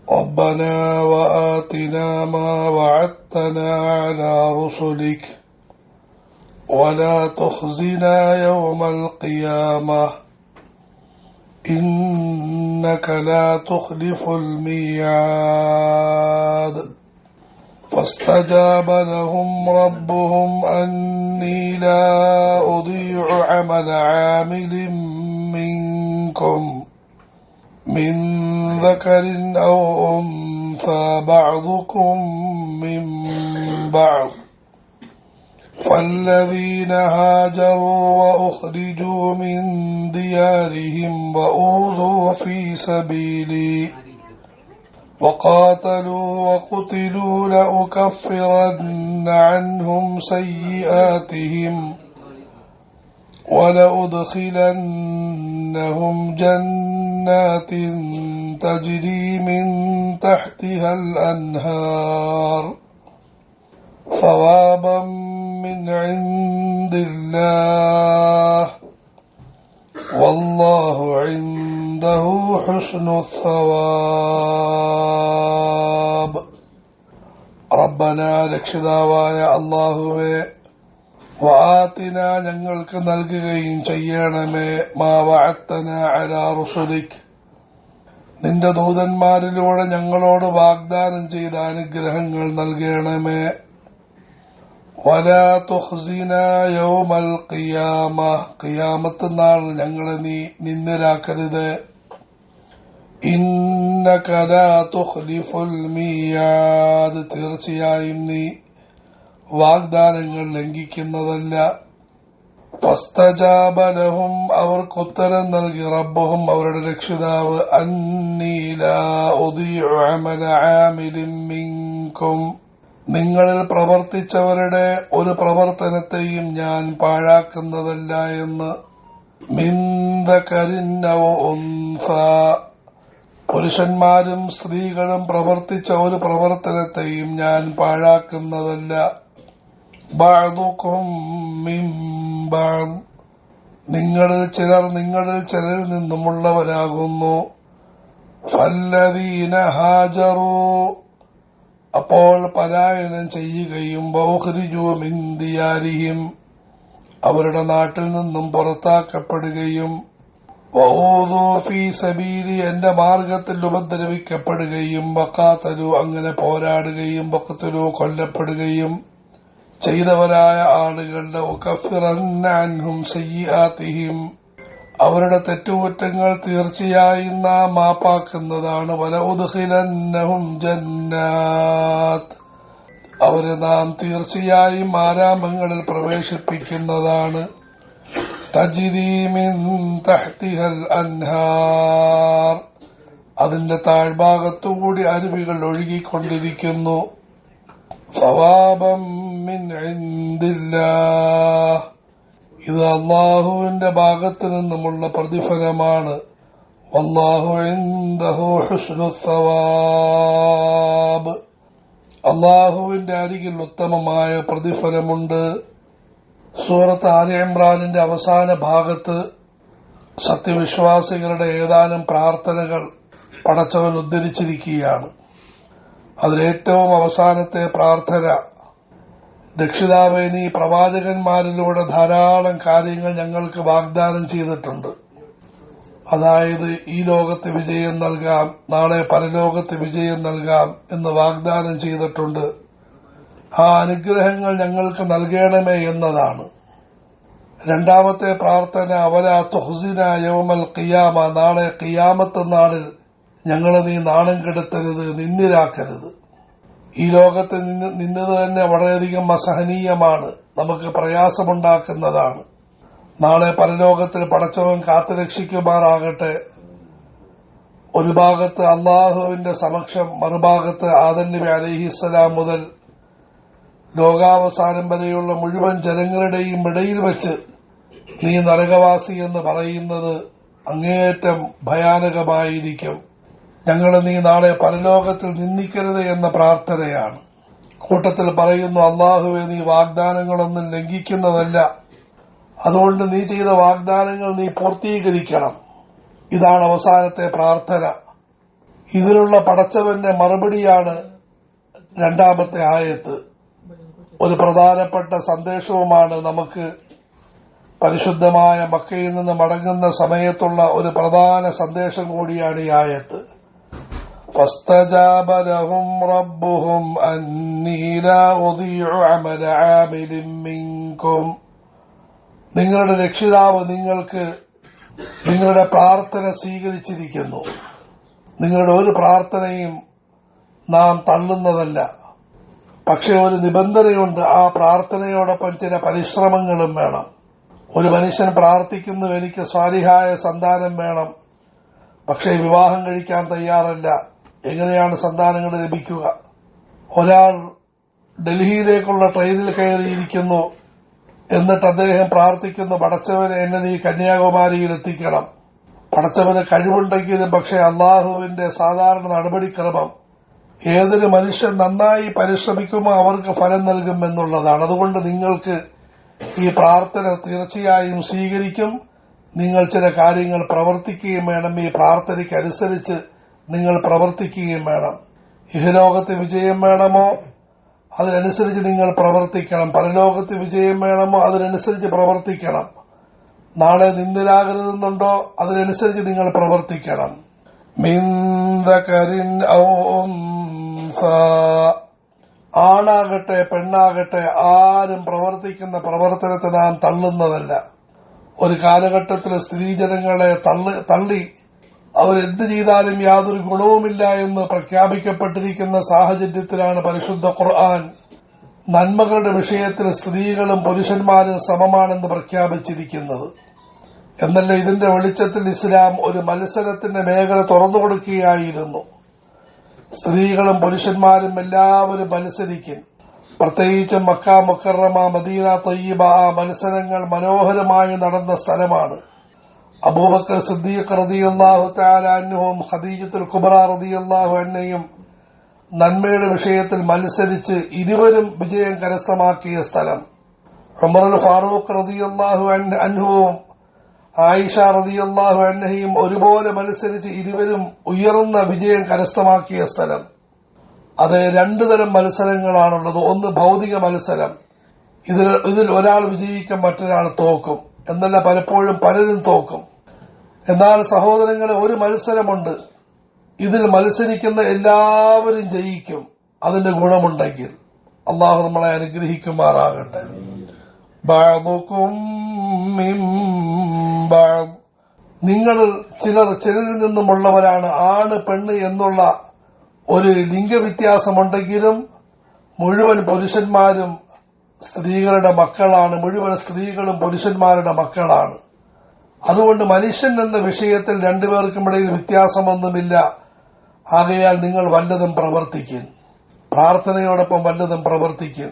ربنا وآتنا ما وعدتنا على رسلك ولا تخزنا يوم القيامة إنك لا تخلف الميعاد فاستجاب لهم ربهم أني لا أضيع عمل عامل منكم من ذكر أو أنثى بعضكم من بعض فالذين هاجروا وأخرجوا من ديارهم وأوذوا في سبيلي وقاتلوا وقتلوا لأكفرن عنهم سيئاتهم ولأدخلنهم جنات تجري من تحتها الأنهار ثوابا من عند الله والله عنده حسن الثواب. ربنا രക്ഷിതാവായ അല്ലാഹുവേ, വആതിന ഞങ്ങൾക്ക് നൽകുകയും ചെയ്യണമേ മാ വഅദ്തന അലാ റുസുലിക് നിന്റെ ദൂതന്മാരിലൂടെ ഞങ്ങളോട് വാഗ്ദാനം ചെയ്ത അനുഗ്രഹങ്ങൾ നൽകണമേ. വലാ തുഖ്സിന യൗമൽ ഖിയാമ ഖിയാമത്ത് നാൾ ഞങ്ങളെ നീ നിന്ദരാക്കരുത്. ഇന്നക ലാ തുഖ്ലിഫുൽ മിയാദ് തീർച്ചയായും നീ വാഗ്ദാനങ്ങൾ ലംഘിക്കുന്നതല്ല. ഫസ്തജാബ ലഹും അവർക്കുത്തരം നൽകി റബ്ബുഹും അവരുടെ രക്ഷിതാവ് അന്നീ ലാ ഉദീഉ അമല ആമിലിൻ മിൻകും നിങ്ങളിൽ പ്രവർത്തിച്ചവരുടെ ഒരു പ്രവർത്തനത്തെയും ഞാൻ പാഴാക്കുന്നതല്ല എന്ന്. മിൻ ദകരിൻ ഔ ഉൻസാ പുരുഷന്മാരും സ്ത്രീകളും പ്രവർത്തിച്ച ഒരു പ്രവർത്തനത്തെയും ഞാൻ പാഴാക്കുന്നതല്ല. ബഅദുകും മിൻ ബഅദ് നിങ്ങളിൽ ചിലർ ചിലരിൽ നിന്നുമുള്ളവരാകുന്നു. ഫല്ലദീന ഹാജറൂ അപ്പോൾ പലായനം ചെയ്യുകയും വഉഖ്രിജൂ മിൻ ദിയാരിഹിം അവരുടെ നാട്ടിൽ നിന്നും പുറത്താക്കപ്പെടുകയും വഊദൂ ഫീ സബീലി എന്റെ മാർഗത്തിൽ ഉപദ്രവിക്കപ്പെടുകയും വഖാതലു അങ്ങനെ പോരാടുകയും വഖ്തലു കൊല്ലപ്പെടുകയും ചെയ്തവരായ ആളുകളുടെ ഉകഫിറന്ന അൻഹും സയ്യിആതിഹിം അവരുടെ തെറ്റുകുറ്റങ്ങൾ തീർച്ചയായും നാം മാപ്പാക്കുന്നതാണ്. വലഉദ്ഖിലന്നഹും ജന്നാത്ത് അവരെ നാം തീർച്ചയായും ആരാമങ്ങളിൽ പ്രവേശിപ്പിക്കുന്നതാണ്. തജ്രി മിൻ തഹ്തിഹൽ അൻഹാർ അതിന്റെ താഴ്ഭാഗത്തുകൂടി അരുവികൾ ഒഴുകിക്കൊണ്ടിരിക്കുന്നു. സവാബം മിൻ ഇൻദില്ലാഹ് ഇത് അല്ലാഹുവിന്റെ ഭാഗത്തു നിന്നുമുള്ള പ്രതിഫലമാണ്. വല്ലാഹു ഇൻദഹു ഹുസ്നുസ് സവാബ് അല്ലാഹുവിന്റെ അരികിൽ ഉത്തമമായ പ്രതിഫലമുണ്ട്. സൂറത്ത് ആല ഇംറാനിന്റെ അവസാന ഭാഗത്ത് സത്യവിശ്വാസികളുടെ ഏതാനും പ്രാർത്ഥനകൾ പടച്ചവൻ ഉദ്ധരിച്ചിരിക്കുകയാണ്. അതിലേറ്റവും അവസാനത്തെ പ്രാർത്ഥന, രക്ഷിതാവേ നീ പ്രവാചകന്മാരിലൂടെ ധാരാളം കാര്യങ്ങൾ ഞങ്ങൾക്ക് വാഗ്ദാനം ചെയ്തിട്ടുണ്ട്. അതായത് ഈ ലോകത്ത് വിജയം നൽകാം, നാളെ പരലോകത്ത് വിജയം നൽകാം എന്ന് വാഗ്ദാനം ചെയ്തിട്ടുണ്ട്. ആ അനുഗ്രഹങ്ങൾ ഞങ്ങൾക്ക് നൽകണമേ എന്നതാണ്. രണ്ടാമത്തെ പ്രാർത്ഥന വലാ തുഖ്സിന യൗമൽ ഖിയാമ നാളെ ഖിയാമത്ത് നാളിൽ ഞങ്ങളെ നീ നാണം കെടുത്തരുത്, നിന്ദിരാക്കരുത്. ഈ ലോകത്ത് നിന്നത് തന്നെ വളരെയധികം അസഹനീയമാണ്, നമുക്ക് പ്രയാസമുണ്ടാക്കുന്നതാണ്. നാളെ പരലോകത്തിൽ പടച്ചവൻ കാത്തുരക്ഷിക്കുമാറാകട്ടെ. ഒരു ഭാഗത്ത് അള്ളാഹുവിന്റെ സമക്ഷം, മറുഭാഗത്ത് ആദം നബി അലൈഹിസ്സലാം മുതൽ ലോകാവസാനം വരെയുള്ള മുഴുവൻ ജനങ്ങളുടെയും ഇടയിൽ വെച്ച് നീ നരകവാസി എന്ന് പറയുന്നത് അങ്ങേയറ്റം ഭയാനകമായിരിക്കും. ഞങ്ങളെ നീ നാളെ പരലോകത്തിൽ നിന്ദിക്കരുത് എന്ന പ്രാർത്ഥനയാണ്. കൂട്ടത്തിൽ പറയുന്നു, അള്ളാഹുവെ നീ വാഗ്ദാനങ്ങളൊന്നും ലംഘിക്കുന്നതല്ല, അതുകൊണ്ട് നീ ചെയ്ത വാഗ്ദാനങ്ങൾ നീ പൂർത്തീകരിക്കണം. ഇതാണ് അവസാനത്തെ പ്രാർത്ഥന. ഇതിനുള്ള പടച്ചവന്റെ മറുപടിയാണ് രണ്ടാമത്തെ ആയത്ത്. ഒരു പ്രധാനപ്പെട്ട സന്ദേശവുമാണ് നമുക്ക് പരിശുദ്ധമായ മക്കയിൽ നിന്ന് മടങ്ങുന്ന സമയത്തുള്ള ഒരു പ്രധാന സന്ദേശം കൂടിയാണ് ഈ ആയത്ത്. فاستجاب لهم ربهم أني لا أضيع عمل عامل منكم. നിങ്ങളുടെ രക്ഷിതാവ് നിങ്ങൾക്ക് നിങ്ങളുടെ പ്രാർത്ഥന സ്വീകരിച്ചിരിക്കുന്നു. നിങ്ങളുടെ ഒരു പ്രാർത്ഥനയും നാം തള്ളുന്നതല്ല. പക്ഷെ ഒരു നിബന്ധനയുണ്ട്, ആ പ്രാർത്ഥനയോടൊപ്പം ചില പരിശ്രമങ്ങളും വേണം. ഒരു മനുഷ്യൻ പ്രാർത്ഥിക്കുന്നു, എനിക്ക് സ്വാലിഹായ സന്താനം വേണം, പക്ഷേ വിവാഹം കഴിക്കാൻ തയ്യാറല്ല. എങ്ങനെയാണ് സന്താനങ്ങൾ ലഭിക്കുക? ഒരാൾ ഡൽഹിയിലേക്കുള്ള ട്രെയിനിൽ കയറിയിരിക്കുന്നു, എന്നിട്ട് അദ്ദേഹം പ്രാർത്ഥിക്കുന്നു, പടച്ചവനെ എന്നെ നീ കന്യാകുമാരിയിൽ എത്തിക്കണം. പടച്ചവന് കഴിവുണ്ടെങ്കിലും പക്ഷേ അള്ളാഹുവിന്റെ സാധാരണ നടപടിക്രമം ഏതൊരു മനുഷ്യൻ നന്നായി പരിശ്രമിക്കുമോ അവർക്ക് ഫലം നൽകുമെന്നുള്ളതാണ്. അതുകൊണ്ട് നിങ്ങൾക്ക് ഈ പ്രാർത്ഥന തീർച്ചയായും സ്വീകരിക്കും. നിങ്ങൾ ചില കാര്യങ്ങൾ പ്രവർത്തിക്കുകയും വേണം. ഈ പ്രാർത്ഥനയ്ക്കനുസരിച്ച് നിങ്ങൾ പ്രവർത്തിക്കുകയും വേണം. ഇഹലോകത്ത് വിജയം വേണമോ അതിനനുസരിച്ച് നിങ്ങൾ പ്രവർത്തിക്കണം. പരലോകത്ത് വിജയം വേണമോ അതിനനുസരിച്ച് പ്രവർത്തിക്കണം. നാളെ നിന്ദിലാകരുതെന്നുണ്ടോ അതിനനുസരിച്ച് നിങ്ങൾ പ്രവർത്തിക്കണം. മിന്ദകരിൻ ഔ ഉൻസ, ആണാകട്ടെ പെണ്ണാകട്ടെ ആരും പ്രവർത്തിക്കുന്ന പ്രവർത്തനത്തെ നാം തള്ളുന്നതല്ല. ഒരു കാലഘട്ടത്തിൽ സ്ത്രീജനങ്ങളെ തള്ളി അവരെന്ത് ചെയ്താലും യാതൊരു ഗുണവുമില്ല എന്ന് പ്രഖ്യാപിക്കപ്പെട്ടിരിക്കുന്ന സാഹചര്യത്തിലാണ് പരിശുദ്ധ ഖുർആൻ നന്മകളുടെ വിഷയത്തിൽ സ്ത്രീകളും പുരുഷന്മാരും സമമാണെന്ന് പ്രഖ്യാപിച്ചിരിക്കുന്നത്. എന്നല്ല, ഇതിന്റെ വെളിച്ചത്തിൽ ഇസ്ലാം ഒരു മത്സരത്തിന്റെ മേഖല തുറന്നുകൊടുക്കുകയായിരുന്നു. സ്ത്രീകളും പുരുഷന്മാരും എല്ലാവരും മത്സരിക്കും. പ്രത്യേകിച്ചും മക്ക മുക്കറമ, മദീന തയ്യിബ, ആ മത്സരങ്ങൾ മനോഹരമായി നടന്ന സ്ഥലമാണ്. അബൂബക്കർ സിദ്ദീഖ് റളിയല്ലാഹു തആല അൻഹുവും ഖദീജത്തുൽ കുബ്ര റളിയല്ലാഹു അൻഹയും നന്മയുടെ വിഷയത്തിൽ മത്സരിച്ച് ഇരുവരും വിജയം കരസ്ഥമാക്കിയ സ്ഥലം. ഉമറുൽ ഫാറൂഖ് റളിയല്ലാഹു അൻഹുവും ആയിഷ റളിയല്ലാഹു അൻഹയും ഒരുപോലെ മത്സരിച്ച് ഇരുവരും ഉയർന്ന വിജയം കരസ്ഥമാക്കിയ സ്ഥലം. അത് രണ്ടു തരം മത്സരങ്ങളാണുള്ളത്. ഒന്ന് ഭൗതിക മത്സരം, ഇതിൽ ഒരാൾ വിജയിക്കും മറ്റൊരാൾ തോക്കും. എന്നല്ല, പലപ്പോഴും പലരും തോക്കും. എന്നാൽ സഹോദരങ്ങളെ, ഒരു മത്സരമുണ്ട്, ഇതിൽ മത്സരിക്കുന്ന എല്ലാവരും ജയിക്കും അതിന്റെ ഗുണമുണ്ടെങ്കിൽ. അള്ളാഹു നമ്മളെ അനുഗ്രഹിക്കുമാറാകട്ടെ. ബഅദുകും മിൻ ബഅദ്, നിങ്ങളിൽ ചിലരിൽ നിന്നുമുള്ളവരാണ്. ആണ് പെണ്ണ് എന്നുള്ള ഒരു ലിംഗവ്യത്യാസമുണ്ടെങ്കിലും മുഴുവൻ പുരുഷന്മാരും സ്ത്രീകളുടെ മക്കളാണ്. മുഴുവൻ സ്ത്രീകളും പുരുഷന്മാരുടെ മക്കളാണ്. അതുകൊണ്ട് മനുഷ്യൻ എന്ന വിഷയത്തിൽ രണ്ടുപേർക്കുമിടയിൽ വ്യത്യാസമൊന്നുമില്ല. ആകയാൽ നിങ്ങൾ വല്ലതും പ്രവർത്തിക്കും, പ്രാർത്ഥനയോടൊപ്പം വല്ലതും പ്രവർത്തിക്കും.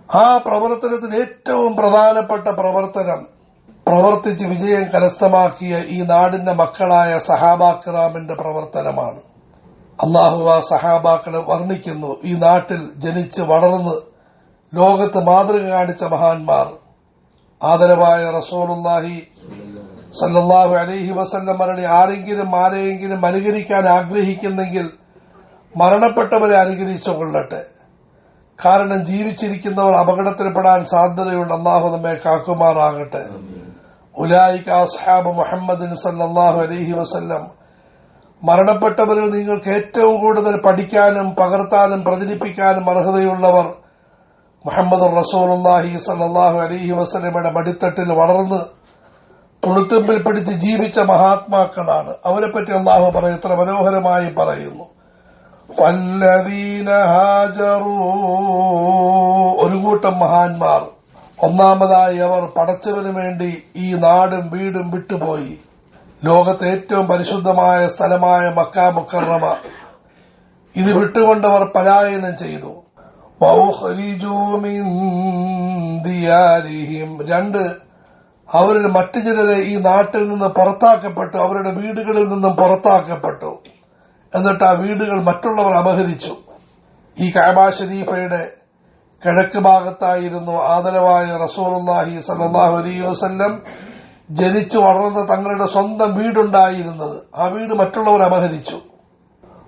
ആ പ്രവർത്തനത്തിൽ ഏറ്റവും പ്രധാനപ്പെട്ട പ്രവർത്തനം പ്രവർത്തിച്ച് വിജയം കരസ്ഥമാക്കിയ ഈ നാടിന്റെ മക്കളായ സഹാബാക്കിറാമിന്റെ പ്രവർത്തനമാണ്. അള്ളാഹു ആ സഹാബാക്കളെ വർണ്ണിക്കുന്നു. ഈ നാട്ടിൽ ജനിച്ച് വളർന്ന് ലോകത്ത് മാതൃക കാണിച്ച മഹാന്മാർ. ആദരവായ റസൂലുള്ളാഹി സല്ലല്ലാഹു അലൈഹി വസല്ലം പറഞ്ഞ ആരെങ്കിലും അനുകരിക്കാൻ ആഗ്രഹിക്കുന്നെങ്കിൽ മരണപ്പെട്ടവരെ അനുകരിച്ചുകൊള്ളട്ടെ. കാരണം ജീവിച്ചിരിക്കുന്നവർ അപകടത്തിൽപ്പെടാൻ സാധ്യതയുണ്ട്. അള്ളാഹു നമ്മെ കാക്കുമാറാകട്ടെ. ഉലൈക അസ്ഹാബു മുഹമ്മദിൻ സല്ലല്ലാഹു അലൈഹി വസല്ലം, മരണപ്പെട്ടവരിൽ നിങ്ങൾക്ക് ഏറ്റവും കൂടുതൽ പഠിക്കാനും പകർത്താനും പ്രചരിപ്പിക്കാനും അർഹതയുള്ളവർ മുഹമ്മദ് റസൂലുള്ളാഹി സല്ലല്ലാഹു അലൈഹി വസല്ലമയുടെ മടിത്തട്ടിൽ വളർന്ന് തുളുത്തുമ്പിൽ പിടിച്ച് ജീവിച്ച മഹാത്മാക്കളാണ്. അവരെപ്പറ്റി അള്ളാഹു എത്ര മനോഹരമായി പറയുന്നു. ഫല്ലദീന ഹാജറൂ, ഒരു കൂട്ടം മഹാന്മാർ. ഒന്നാമതായി അവർ പടച്ചവന് വേണ്ടി ഈ നാടും വീടും വിട്ടുപോയി. ലോകത്തെ ഏറ്റവും പരിശുദ്ധമായ സ്ഥലമായ മക്ക മുക്കറമ ഇത് വിട്ടുകൊണ്ടവർ പലായനം ചെയ്തു. വൗഖ്രിജൂ മിൻ ദിയാരിഹിം, രണ്ട്, അവരിൽ മറ്റു ചിലരെ ഈ നാട്ടിൽ നിന്ന് പുറത്താക്കപ്പെട്ടു, അവരുടെ വീടുകളിൽ നിന്നും പുറത്താക്കപ്പെട്ടു. എന്നിട്ട് ആ വീടുകൾ മറ്റുള്ളവർ അപഹരിച്ചു. ഈ കഅബ ഷരീഫയുടെ കിഴക്ക് ഭാഗത്തായിരുന്നു ആദരവായ റസൂലുള്ളാഹി സ്വല്ലല്ലാഹു അലൈഹി വസല്ലം ജനിച്ചു വളർന്ന തങ്ങളുടെ സ്വന്തം വീടുണ്ടായിരുന്നത്. ആ വീട് മറ്റുള്ളവർ അപഹരിച്ചു.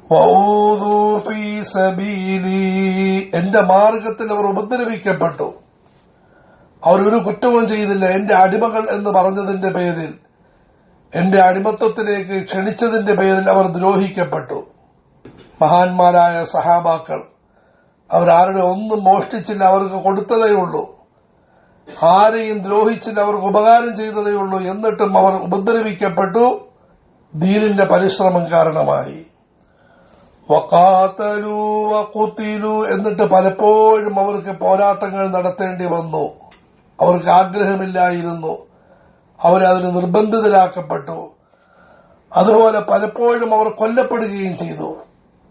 വഊദൂ ഫീ സബീലി, എന്റെ മാർഗത്തിൽ അവർ ഉപദ്രവിക്കപ്പെട്ടു. അവരൊരു കുറ്റവും ചെയ്തില്ല. എന്റെ അടിമകൾ എന്ന് പറഞ്ഞതിന്റെ പേരിൽ, എന്റെ അടിമത്വത്തിലേക്ക് ക്ഷണിച്ചതിന്റെ പേരിൽ അവർ ദ്രോഹിക്കപ്പെട്ടു. മഹാന്മാരായ സഹാബാക്കൾ അവരാരുടെ ഒന്നും മോഷ്ടിച്ചില്ല, അവർക്ക് കൊടുത്തതേയുള്ളൂ. ആരെയും ദ്രോഹിച്ചില്ല, അവർക്ക് ഉപകാരം ചെയ്തതേയുള്ളൂ. എന്നിട്ടും അവർ ഉപദ്രവിക്കപ്പെട്ടു, ദീനിന്റെ പരിശ്രമം കാരണമായി. വഖാതലൂ വഖുതിലൂ, എന്നിട്ട് പലപ്പോഴും അവർക്ക് പോരാട്ടങ്ങൾ നടത്തേണ്ടി വന്നു. അവർക്ക് ആഗ്രഹമില്ലായിരുന്നു, അവരതിന് നിർബന്ധിതരാക്കപ്പെട്ടു. അതുപോലെ പലപ്പോഴും അവർ കൊല്ലപ്പെടുകയും ചെയ്തു.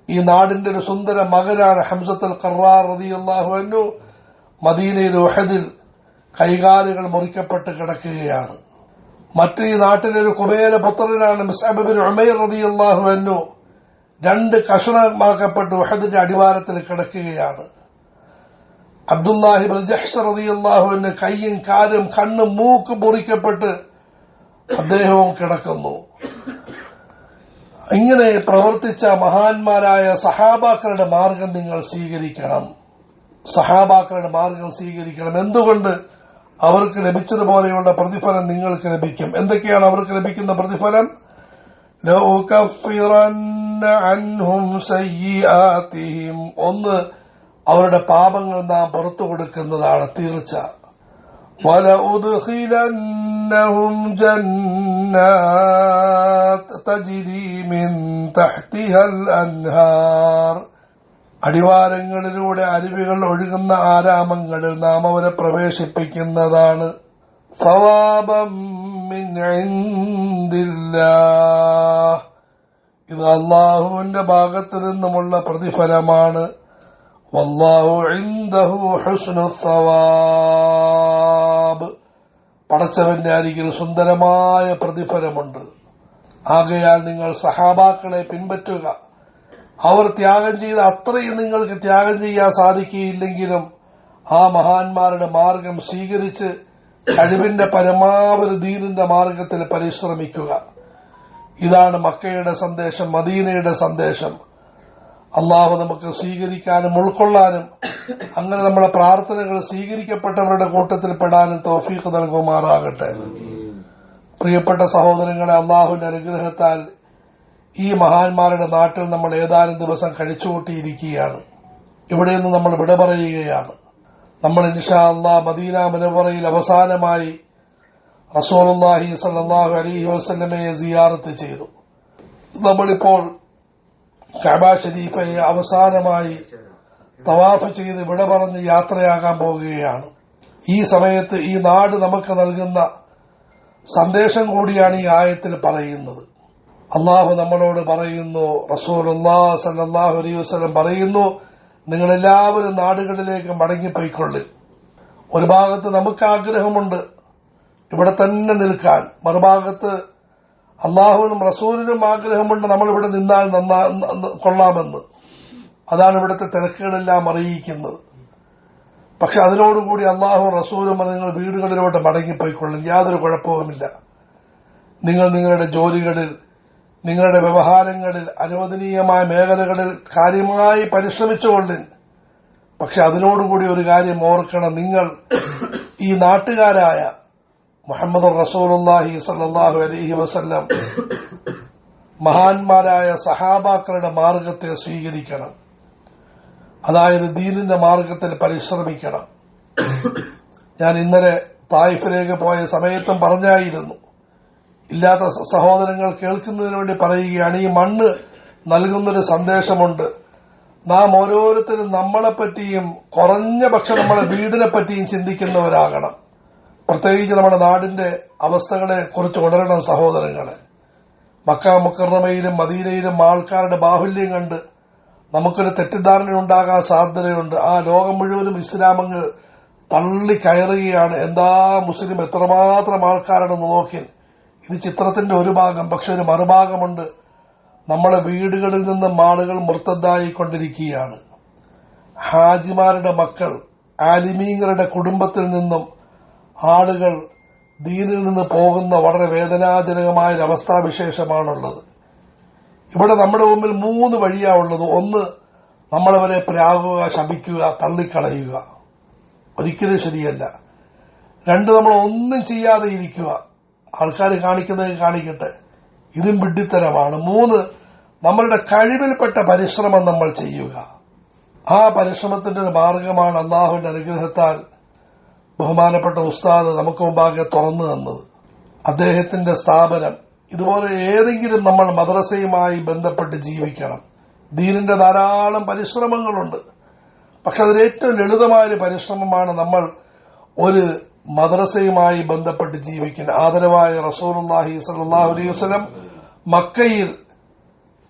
ഈ നാടിന്റെ ഒരു സുന്ദര മകനാണ് ഹംസത്തുൽ ഖറാർ റളിയല്ലാഹു അൻഹു. മദീനയിലെ ഉഹദിൽ കൈകാലുകൾ മുറിക്കപ്പെട്ട് കിടക്കുകയാണ്. മറ്റു ഈ നാട്ടിലെ ഒരു കുബേര പുത്രനാണ് മുസ്അബ് ബിൻ ഉമൈർ റളിയല്ലാഹു അൻഹു. 2 കഷണമാക്കപ്പെട്ട് ഉഹദിന്റെ അടിവാരത്തിൽ കിടക്കുകയാണ്. അബ്ദുല്ലാഹി ഇബ്നു ജഹ്ഷ് റളിയല്ലാഹു അൻഹു കൈയും കാലും കണ്ണും മൂക്കും മുറിക്കപ്പെട്ട് അദ്ദേഹവും കിടക്കുന്നു. ഇങ്ങനെ പ്രവർത്തിച്ച മഹാന്മാരായ സഹാബാക്കളുടെ മാർഗം നിങ്ങൾ സ്വീകരിക്കണം. സഹാബാക്കളുടെ മാർഗം സ്വീകരിക്കണം. എന്തുകൊണ്ട്? അവർക്ക് ലഭിച്ചതുപോലെയുള്ള പ്രതിഫലം നിങ്ങൾക്ക് ലഭിക്കും. എന്തൊക്കെയാണ് അവർക്ക് ലഭിക്കുന്ന പ്രതിഫലം? ലഉകഫിറന്ന അൻഹും സയ്യിആതിഹിം, ഒന്ന് അവരുടെ പാപങ്ങൾ നാം പുറത്തു കൊടുക്കുന്നതാണ് തീർച്ച. വലഉദ്ഖിലന്നഹും ജന്നാത്ത് തജ്രി മിൻ തഹ്തിഹൽ അൻഹാർ, അടിവാരങ്ങളിലൂടെ അരുവികൾ ഒഴുകുന്ന ആരാമങ്ങളിൽ നാം അവരെ പ്രവേശിപ്പിക്കുന്നതാണ്. സവാബം മിൻ ഇൻദില്ലാഹ്, ഇത് അല്ലാഹുവിന്റെ ഭാഗത്തു നിന്നുമുള്ള പ്രതിഫലമാണ്. വല്ലാഹു ഇൻദഹു ഹുസ്നുസ് സവാബ്, പടച്ചവന്റെ അരികിൽ സുന്ദരമായ പ്രതിഫലമുണ്ട്. ആകയാൽ നിങ്ങൾ സഹാബാക്കളെ പിൻപറ്റുക. അവർ ത്യാഗം ചെയ്ത അത്രയും നിങ്ങൾക്ക് ത്യാഗം ചെയ്യാൻ സാധിക്കുകയില്ലെങ്കിലും ആ മഹാന്മാരുടെ മാർഗം സ്വീകരിച്ച് കഴിവിന്റെ പരമാവധി ദീനിന്റെ മാർഗത്തിൽ പരിശ്രമിക്കുക. ഇതാണ് മക്കയുടെ സന്ദേശം, മദീനയുടെ സന്ദേശം. അള്ളാഹു നമുക്ക് സ്വീകരിക്കാനും ഉൾക്കൊള്ളാനും അങ്ങനെ നമ്മുടെ പ്രാർത്ഥനകൾ സ്വീകരിക്കപ്പെട്ടവരുടെ കൂട്ടത്തിൽ പെടാനും തൗഫീഖ് നൽകുമാറാകട്ടെ. പ്രിയപ്പെട്ട സഹോദരങ്ങളെ, അള്ളാഹുവിന്റെ അനുഗ്രഹത്താൽ ഈ മഹാന്മാരുടെ നാട്ടിൽ നമ്മൾ ഏതാനും ദിവസം കഴിച്ചുകൂട്ടിയിരിക്കുകയാണ്. ഇവിടെ നിന്ന് നമ്മൾ വിട പറയുകയാണ്. നമ്മൾ ഇൻഷാ അല്ലാഹ് മദീന മുനവ്വറയിൽ അവസാനമായി റസൂലുള്ളാഹി സ്വല്ലല്ലാഹു അലൈഹി വസല്ലമയെ സിയാറത്ത് ചെയ്തു. നമ്മളിപ്പോൾ കഅബ ഷരീഫയെ അവസാനമായി തവാഫ് ചെയ്ത് വിട പറഞ്ഞ് യാത്രയാകാൻ പോവുകയാണ്. ഈ സമയത്ത് ഈ നാട് നമുക്ക് നൽകുന്ന സന്ദേശം കൂടിയാണ് ഈ ആയത്തിൽ പറയുന്നത്. അള്ളാഹു നമ്മളോട് പറയുന്നു, റസൂലുള്ളാഹി സ്വല്ലല്ലാഹു അലൈഹി വസല്ലം പറയുന്നു, നിങ്ങളെല്ലാവരും നാടുകളിലേക്ക് മടങ്ങിപ്പോയിക്കൊള്ളിൻ. ഒരു ഭാഗത്ത് നമുക്ക് ആഗ്രഹമുണ്ട് ഇവിടെ തന്നെ നിൽക്കാൻ, മറുഭാഗത്ത് അള്ളാഹുവിനും റസൂലിനും ആഗ്രഹമുണ്ട് നമ്മളിവിടെ നിന്നാൽ കൊള്ളാമെന്ന്. അതാണ് ഇവിടുത്തെ തിരക്കുകളെല്ലാം അറിയിക്കുന്നത്. പക്ഷെ അതിനോടുകൂടി അള്ളാഹു റസൂലും നിങ്ങൾ വീടുകളിലോട്ട് മടങ്ങിപ്പോയിക്കൊള്ളും, യാതൊരു കുഴപ്പവുമില്ല. നിങ്ങൾ നിങ്ങളുടെ ജോലികളിൽ, നിങ്ങളുടെ വ്യവഹാരങ്ങളിൽ, അനുവദനീയമായ മേഖലകളിൽ കാര്യമായി പരിശ്രമിച്ചുകൊള്ളിൻ. പക്ഷെ അതിനോടുകൂടി ഒരു കാര്യം ഓർക്കണം, നിങ്ങൾ ഈ നാട്ടുകാരായ മുഹമ്മദ് റസൂലുള്ളാഹി സ്വല്ലല്ലാഹു അലൈഹി വസല്ലം മഹാന്മാരായ സഹാബാക്കളുടെ മാർഗത്തെ സ്വീകരിക്കണം. അതായത് ദീനിന്റെ മാർഗത്തിൽ പരിശ്രമിക്കണം. ഞാൻ ഇന്നലെ തായിഫിലേക്ക് പോയ സമയത്തും പറഞ്ഞായിരുന്നു, ഇല്ലാത്ത സഹോദരങ്ങൾ കേൾക്കുന്നതിന് വേണ്ടി പറയുകയാണ്. ഈ മണ്ണ് നൽകുന്നൊരു സന്ദേശമുണ്ട്. നാം ഓരോരുത്തരും നമ്മളെപ്പറ്റിയും കുറഞ്ഞ പക്ഷം നമ്മുടെ വീടിനെ പറ്റിയും ചിന്തിക്കുന്നവരാകണം. പ്രത്യേകിച്ച് നമ്മുടെ നാടിന്റെ അവസ്ഥകളെ കുറിച്ച് ഉണരണം സഹോദരങ്ങളെ. മക്ക മുക്കർറമയിലും മദീനയിലും ആൾക്കാരുടെ ബാഹുല്യം കണ്ട് നമുക്കൊരു തെറ്റിദ്ധാരണ ഉണ്ടാകാൻ സാധ്യതയുണ്ട്. ആ ലോകം മുഴുവനും ഇസ്ലാമങ്ങ് തള്ളിക്കയറുകയാണ്. എന്താ മുസ്ലിം എത്രമാത്രം ആൾക്കാരാണെന്ന് നോക്കി. ഇത് ചിത്രത്തിന്റെ ഒരു ഭാഗം. പക്ഷെ ഒരു മറുഭാഗമുണ്ട്. നമ്മളെ വീടുകളിൽ നിന്നും ആളുകൾ മുർത്തദ്ദായിക്കൊണ്ടിരിക്കുകയാണ്. ഹാജിമാരുടെ മക്കൾ, ആലിമീങ്ങളുടെ കുടുംബത്തിൽ നിന്നും ആളുകൾ ദീനിൽ നിന്ന് പോകുന്ന വളരെ വേദനാജനകമായ ഒരവസ്ഥാവിശേഷമാണുള്ളത്. ഇവിടെ നമ്മുടെ മുമ്പിൽ 3 വഴിയാ ഉള്ളത്. ഒന്ന്, നമ്മളവരെ പ്രാകുക, ശപിക്കുക, തള്ളിക്കളയുക. ഒരിക്കലും ശരിയല്ല. 2, നമ്മൾ ഒന്നും ചെയ്യാതെ ഇരിക്കുക. ആൾക്കാർ കാണിക്കുന്നത് കാണിക്കട്ടെ, ഇതും വിഡ്ഢിത്തരമാണ്. 3, നമ്മളുടെ കഴിവിൽപ്പെട്ട പരിശ്രമം നമ്മൾ ചെയ്യുക. ആ പരിശ്രമത്തിന്റെ ഒരു മാർഗമാണ് അള്ളാഹുവിന്റെ അനുഗ്രഹത്താൽ ബഹുമാനപ്പെട്ട ഉസ്താദ് നമുക്ക് മുമ്പാകെ തുറന്നു തന്നത്. അദ്ദേഹത്തിന്റെ സ്ഥാപനം ഇതുപോലെ ഏതെങ്കിലും നമ്മൾ മദ്രസയുമായി ബന്ധപ്പെട്ട് ജീവിക്കണം. ദീനിന്റെ ധാരാളം പരിശ്രമങ്ങളുണ്ട്. പക്ഷെ അതിൽ ഏറ്റവും ലളിതമായൊരു പരിശ്രമമാണ് നമ്മൾ ഒരു മദ്രസയുമായി ബന്ധപ്പെട്ട് ജീവിക്കുന്നത്. ആദരവായ റസൂലുള്ളാഹി സ്വല്ലല്ലാഹു അലൈഹി വസല്ലം മക്കയിൽ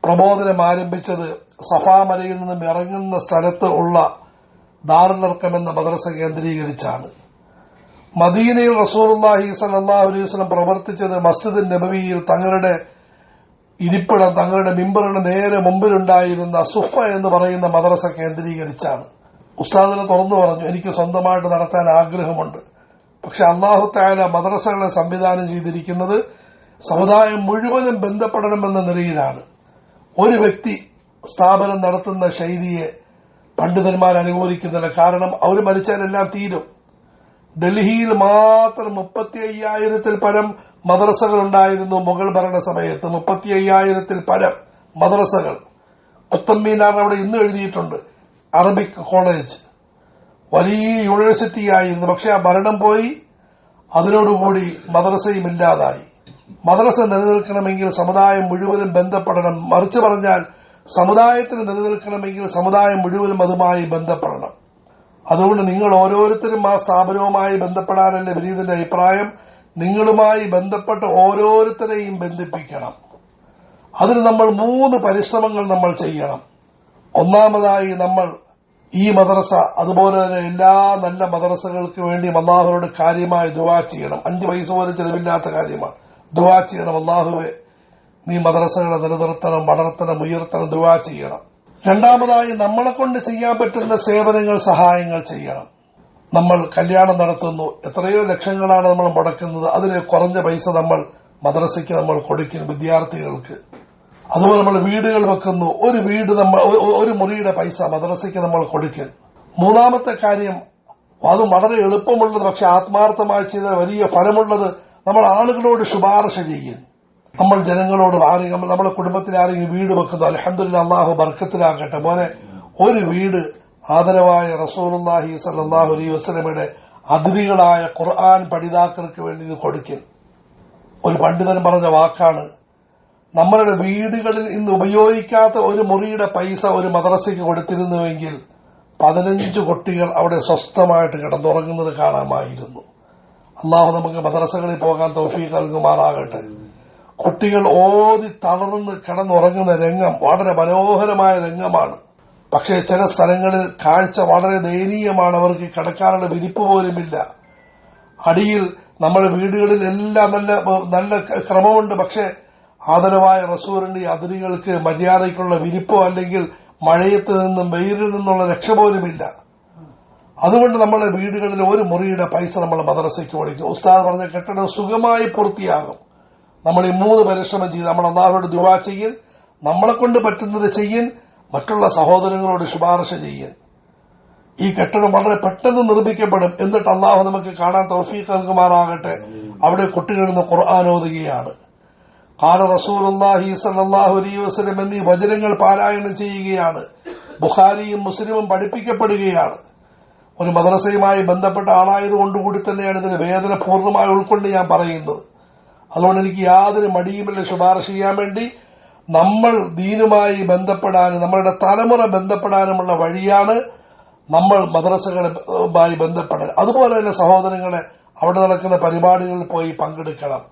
പ്രബോധനം ആരംഭിച്ചത് സഫാ മലയിൽ നിന്നും ഇറങ്ങുന്ന സ്ഥലത്ത് ഉള്ള ദാറുൽ അർഖം എന്ന മദ്രസ കേന്ദ്രീകരിച്ചാണ്. മദീനയിൽ റസൂലുള്ളാഹി സ്വല്ലല്ലാഹു അലൈഹി വസല്ലം പ്രവർത്തിച്ചത് മസ്ജിദ് നബവിയിൽ തങ്ങളുടെ ഇരിപ്പിടം, തങ്ങളുടെ മിമ്പറിന് നേരെ മുമ്പിലുണ്ടായിരുന്ന സുഫ എന്ന് പറയുന്ന മദ്രസ കേന്ദ്രീകരിച്ചാണ്. ഉസ്താദിനെ തുറന്നു പറഞ്ഞു, എനിക്ക് സ്വന്തമായിട്ട് നടത്താൻ ആഗ്രഹമുണ്ട്. പക്ഷെ അല്ലാഹു തആല മദ്രസകളെ സംവിധാനം ചെയ്തിരിക്കുന്നത് സമുദായം മുഴുവനും ബന്ധപ്പെടണമെന്ന നിലയിലാണ്. ഒരു വ്യക്തി സ്ഥാപനം നടത്തുന്ന ശൈലിയെ പണ്ഡിതന്മാർ അനുകൂലിക്കുന്നില്ല. കാരണം അവർ മരിച്ചാലെല്ലാം തീരും. ഡൽഹിയിൽ മാത്രം 35,000-ൽ പരം മദ്രസകൾ ഉണ്ടായിരുന്നു മുഗൾ ഭരണ സമയത്ത്. 35,000-ൽ പരം മദ്രസകൾ. കുത്തബ് മീനാർ അവിടെ ഇന്ന് എഴുതിയിട്ടുണ്ട്. അറബിക് കോളേജ് വലിയ യൂണിവേഴ്സിറ്റി ആയിരുന്നു. പക്ഷെ ആ ഭരണം പോയി, അതിനോടുകൂടി മദ്രസയും ഇല്ലാതായി. മദ്രസ നിലനിൽക്കണമെങ്കിൽ സമുദായം മുഴുവനും ബന്ധപ്പെടണം. മറിച്ച് പറഞ്ഞാൽ സമുദായത്തിന് നിലനിൽക്കണമെങ്കിൽ സമുദായം മുഴുവനും അതുമായി ബന്ധപ്പെടണം. അതുകൊണ്ട് നിങ്ങൾ ഓരോരുത്തരും ആ സ്ഥാപനവുമായി ബന്ധപ്പെടാനല്ലേ വിനീതിന്റെ അഭിപ്രായം. നിങ്ങളുമായി ബന്ധപ്പെട്ട ഓരോരുത്തരെയും ബന്ധിപ്പിക്കണം. അതിന് നമ്മൾ 3 പരിശ്രമങ്ങൾ നമ്മൾ ചെയ്യണം. ഒന്നാമതായി നമ്മൾ ഈ മദ്രസ അതുപോലെ തന്നെ എല്ലാ നല്ല മദ്രസകൾക്ക് വേണ്ടി അല്ലാഹുവോട് കാര്യമായി ദുആ ചെയ്യണം. 5 പൈസ പോലും ചെലവില്ലാത്ത കാര്യമാണ്. ദുആ ചെയ്യണം, അല്ലാഹുവേ നീ മദ്രസകളെ നിലനിർത്തണം, വളർത്തണം, ഉയർത്തണം, ദുആ ചെയ്യണം. രണ്ടാമതായി നമ്മളെ കൊണ്ട് ചെയ്യാൻ പറ്റുന്ന സേവനങ്ങൾ, സഹായങ്ങൾ ചെയ്യണം. നമ്മൾ കല്യാണം നടത്തുന്നു, എത്രയോ ലക്ഷങ്ങളാണ് നമ്മൾ മുടക്കുന്നത്. അതിൽ കുറഞ്ഞ പൈസ നമ്മൾ മദ്രസയ്ക്ക് നമ്മൾ കൊടുക്കും, വിദ്യാർത്ഥികൾക്ക്. അതുപോലെ നമ്മൾ വീടുകൾ വെക്കുന്നു, ഒരു വീട് നമ്മൾ ഒരു മുറിയുടെ പൈസ മദ്രസയ്ക്ക് നമ്മൾ കൊടുക്കും. മൂന്നാമത്തെ കാര്യം, അതും വളരെ എളുപ്പമുള്ളത് പക്ഷെ ആത്മാർത്ഥമായി ചെയ്ത വലിയ ഫലമുള്ളത്, നമ്മൾ ആളുകളോട് ശുപാർശ ചെയ്യും. നമ്മൾ ജനങ്ങളോട് ആരെങ്കിലും നമ്മുടെ കുടുംബത്തിൽ ആരെങ്കിലും വീട് വെക്കുന്നു, അൽഹംദുലില്ലാഹ് അല്ലാഹു ബർക്കത്തിലാക്കട്ടെ മോനെ, ഒരു വീട് ആദരവായ റസൂലുള്ളാഹി സ്വല്ലല്ലാഹു അലൈഹി വസല്ലമയുടെ അതിഥികളായ ഖുർആൻ പഠിതാക്കൾക്ക് വേണ്ടി ഇത് കൊടുക്കും. ഒരു പണ്ഡിതൻ പറഞ്ഞ വാക്കാണ്, നമ്മളുടെ വീടുകളിൽ ഇന്ന് ഉപയോഗിക്കാത്ത ഒരു മുറിയുടെ പൈസ ഒരു മദ്രസയ്ക്ക് കൊടുത്തിരുന്നുവെങ്കിൽ 15 കുട്ടികൾ അവിടെ സ്വസ്ഥമായിട്ട് കിടന്നുറങ്ങുന്നത് കാണാമായിരുന്നു. അല്ലാഹു നമുക്ക് മദ്രസകളിൽ പോകാൻ തൗഫീഖ് നൽകുമാറാകട്ടെ. കുട്ടികൾ ഓതി തളർന്ന് കിടന്നുറങ്ങുന്ന രംഗം വളരെ മനോഹരമായ രംഗമാണ്. പക്ഷേ ചില സ്ഥലങ്ങളിൽ കാഴ്ച വളരെ ദയനീയമാണ്. അവർക്ക് കിടക്കാനുള്ള വിരിപ്പ് പോലുമില്ല. അടിയിൽ നമ്മുടെ വീടുകളിൽ എല്ലാം നല്ല ക്രമമുണ്ട്. പക്ഷെ ആദരവായ റസൂലിന്റെ അതിഥികൾക്ക് മര്യാദയ്ക്കുള്ള വിരിപ്പോ അല്ലെങ്കിൽ മഴയത്ത് നിന്നും വെയിലിൽ നിന്നുള്ള രക്ഷ പോലുമില്ല. അതുകൊണ്ട് നമ്മുടെ വീടുകളിൽ ഒരു മുറിയുടെ പൈസ നമ്മൾ മദ്രസയ്ക്ക് കൊടുക്കും. ഉസ്താദ് പറഞ്ഞ കെട്ടിടം സുഖമായി പൂർത്തിയാകും. നമ്മൾ ഈ 3 പരിശ്രമം ചെയ്ത് നമ്മൾ അല്ലാഹുവോട് ദുആ ചെയ്യും, നമ്മളെ കൊണ്ട് പറ്റുന്നത് ചെയ്യും, മറ്റുള്ള സഹോദരങ്ങളോട് ശുപാർശ ചെയ്യും. ഈ കെട്ടിടം വളരെ പെട്ടെന്ന് നിർമ്മിക്കപ്പെടും. എന്നിട്ട് അല്ലാഹു നമുക്ക് കാണാൻ തൗഫീഖ് നൽകുമാറാകട്ടെ. അവിടെ കുട്ടികൾ നിന്ന് ഖുർആൻ ഓതുകയാണ്. ഖാല റസൂലുള്ളാഹി സ്വല്ലല്ലാഹു അലൈഹി വസല്ലം എന്നീ വചനങ്ങൾ പാരായണം ചെയ്യുകയാണ്. ബുഖാരിയും മുസ്ലിമും പഠിപ്പിക്കപ്പെടുകയാണ്. ഒരു മദ്രസയുമായി ബന്ധപ്പെട്ട ആളായതുകൊണ്ടുകൂടി തന്നെയാണ് ഇതിന് വേദന പൂർണ്ണമായി ഉൾക്കൊണ്ട് ഞാൻ പറയുന്നത്. അതുകൊണ്ട് എനിക്ക് യാതൊരു മടിയുമില്ല ശുപാർശ ചെയ്യാൻ വേണ്ടി. നമ്മൾ ദീനുമായി ബന്ധപ്പെടാനും നമ്മളുടെ തലമുറ ബന്ധപ്പെടാനുമുള്ള വഴിയാണ് നമ്മൾ മദ്രസകളുമായി ബന്ധപ്പെടൽ. അതുപോലെ തന്നെ സഹോദരങ്ങളെ, അവിടെ നടക്കുന്ന പരിപാടികളിൽ പോയി പങ്കെടുക്കണം.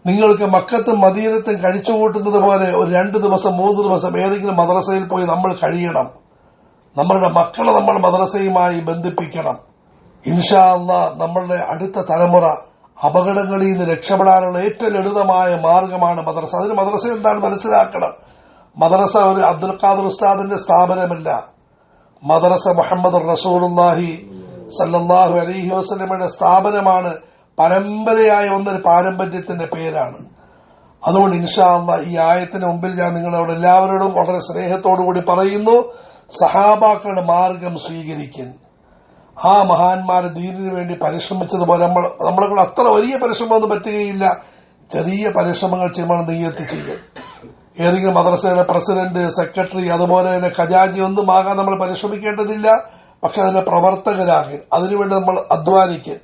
നിങ്ങൾക്ക് മക്കത്തും മദീനത്തും കഴിച്ചുകൂട്ടുന്നത് പോലെ ഒരു 2 ദിവസം 3 ദിവസം ഏതെങ്കിലും മദ്രസയിൽ പോയി നമ്മൾ കഴിയണം. നമ്മളുടെ മക്കളെ നമ്മൾ മദ്രസയുമായി ബന്ധിപ്പിക്കണം. ഇൻഷാ അല്ലാഹ് നമ്മളുടെ അടുത്ത തലമുറ അപകടങ്ങളിൽ നിന്ന് രക്ഷപ്പെടാനുള്ള ഏറ്റവും ലളിതമായ മാർഗമാണ് മദ്രസ. അതിന് മദ്രസ എന്താണ് മനസ്സിലാക്കണം. മദ്രസ ഒരു അബ്ദുൽ ഖാദർ ഉസ്താദിന്റെ സ്ഥാപനമല്ല. മദ്രസ മുഹമ്മദ് റസൂലുള്ളാഹി സല്ലല്ലാഹു അലൈഹി വസല്ലമയുടെ സ്ഥാപനമാണ്. പരമ്പരയായി വന്നൊരു പാരമ്പര്യത്തിന്റെ പേരാണ്. അതുകൊണ്ട് ഇൻഷാ അല്ലാഹ് ഈ ആയത്തിന് മുമ്പിൽ ഞാൻ നിങ്ങളോട് എല്ലാവരോടും വളരെ സ്നേഹത്തോടുകൂടി പറയുന്നു, സഹാബാക്കളുടെ മാർഗം സ്വീകരിക്കും. ആ മഹാന്മാര് ദീനിനു വേണ്ടി പരിശ്രമിച്ചതുപോലെ നമ്മളെ കൂടെ അത്ര വലിയ പരിശ്രമമൊന്നും പറ്റുകയില്ല, ചെറിയ പരിശ്രമങ്ങൾ ചെയ്യുമ്പോൾ നെയ്യത്ത് ചെയ്യും. ഏതെങ്കിലും മദ്രസയുടെ പ്രസിഡന്റ്, സെക്രട്ടറി, അതുപോലെ തന്നെ ഖജാജി ഒന്നും ആകാൻ നമ്മൾ പരിശ്രമിക്കേണ്ടതില്ല. പക്ഷെ അതിന്റെ പ്രവർത്തകരാകൻ, അതിനുവേണ്ടി നമ്മൾ അധ്വാനിക്കും.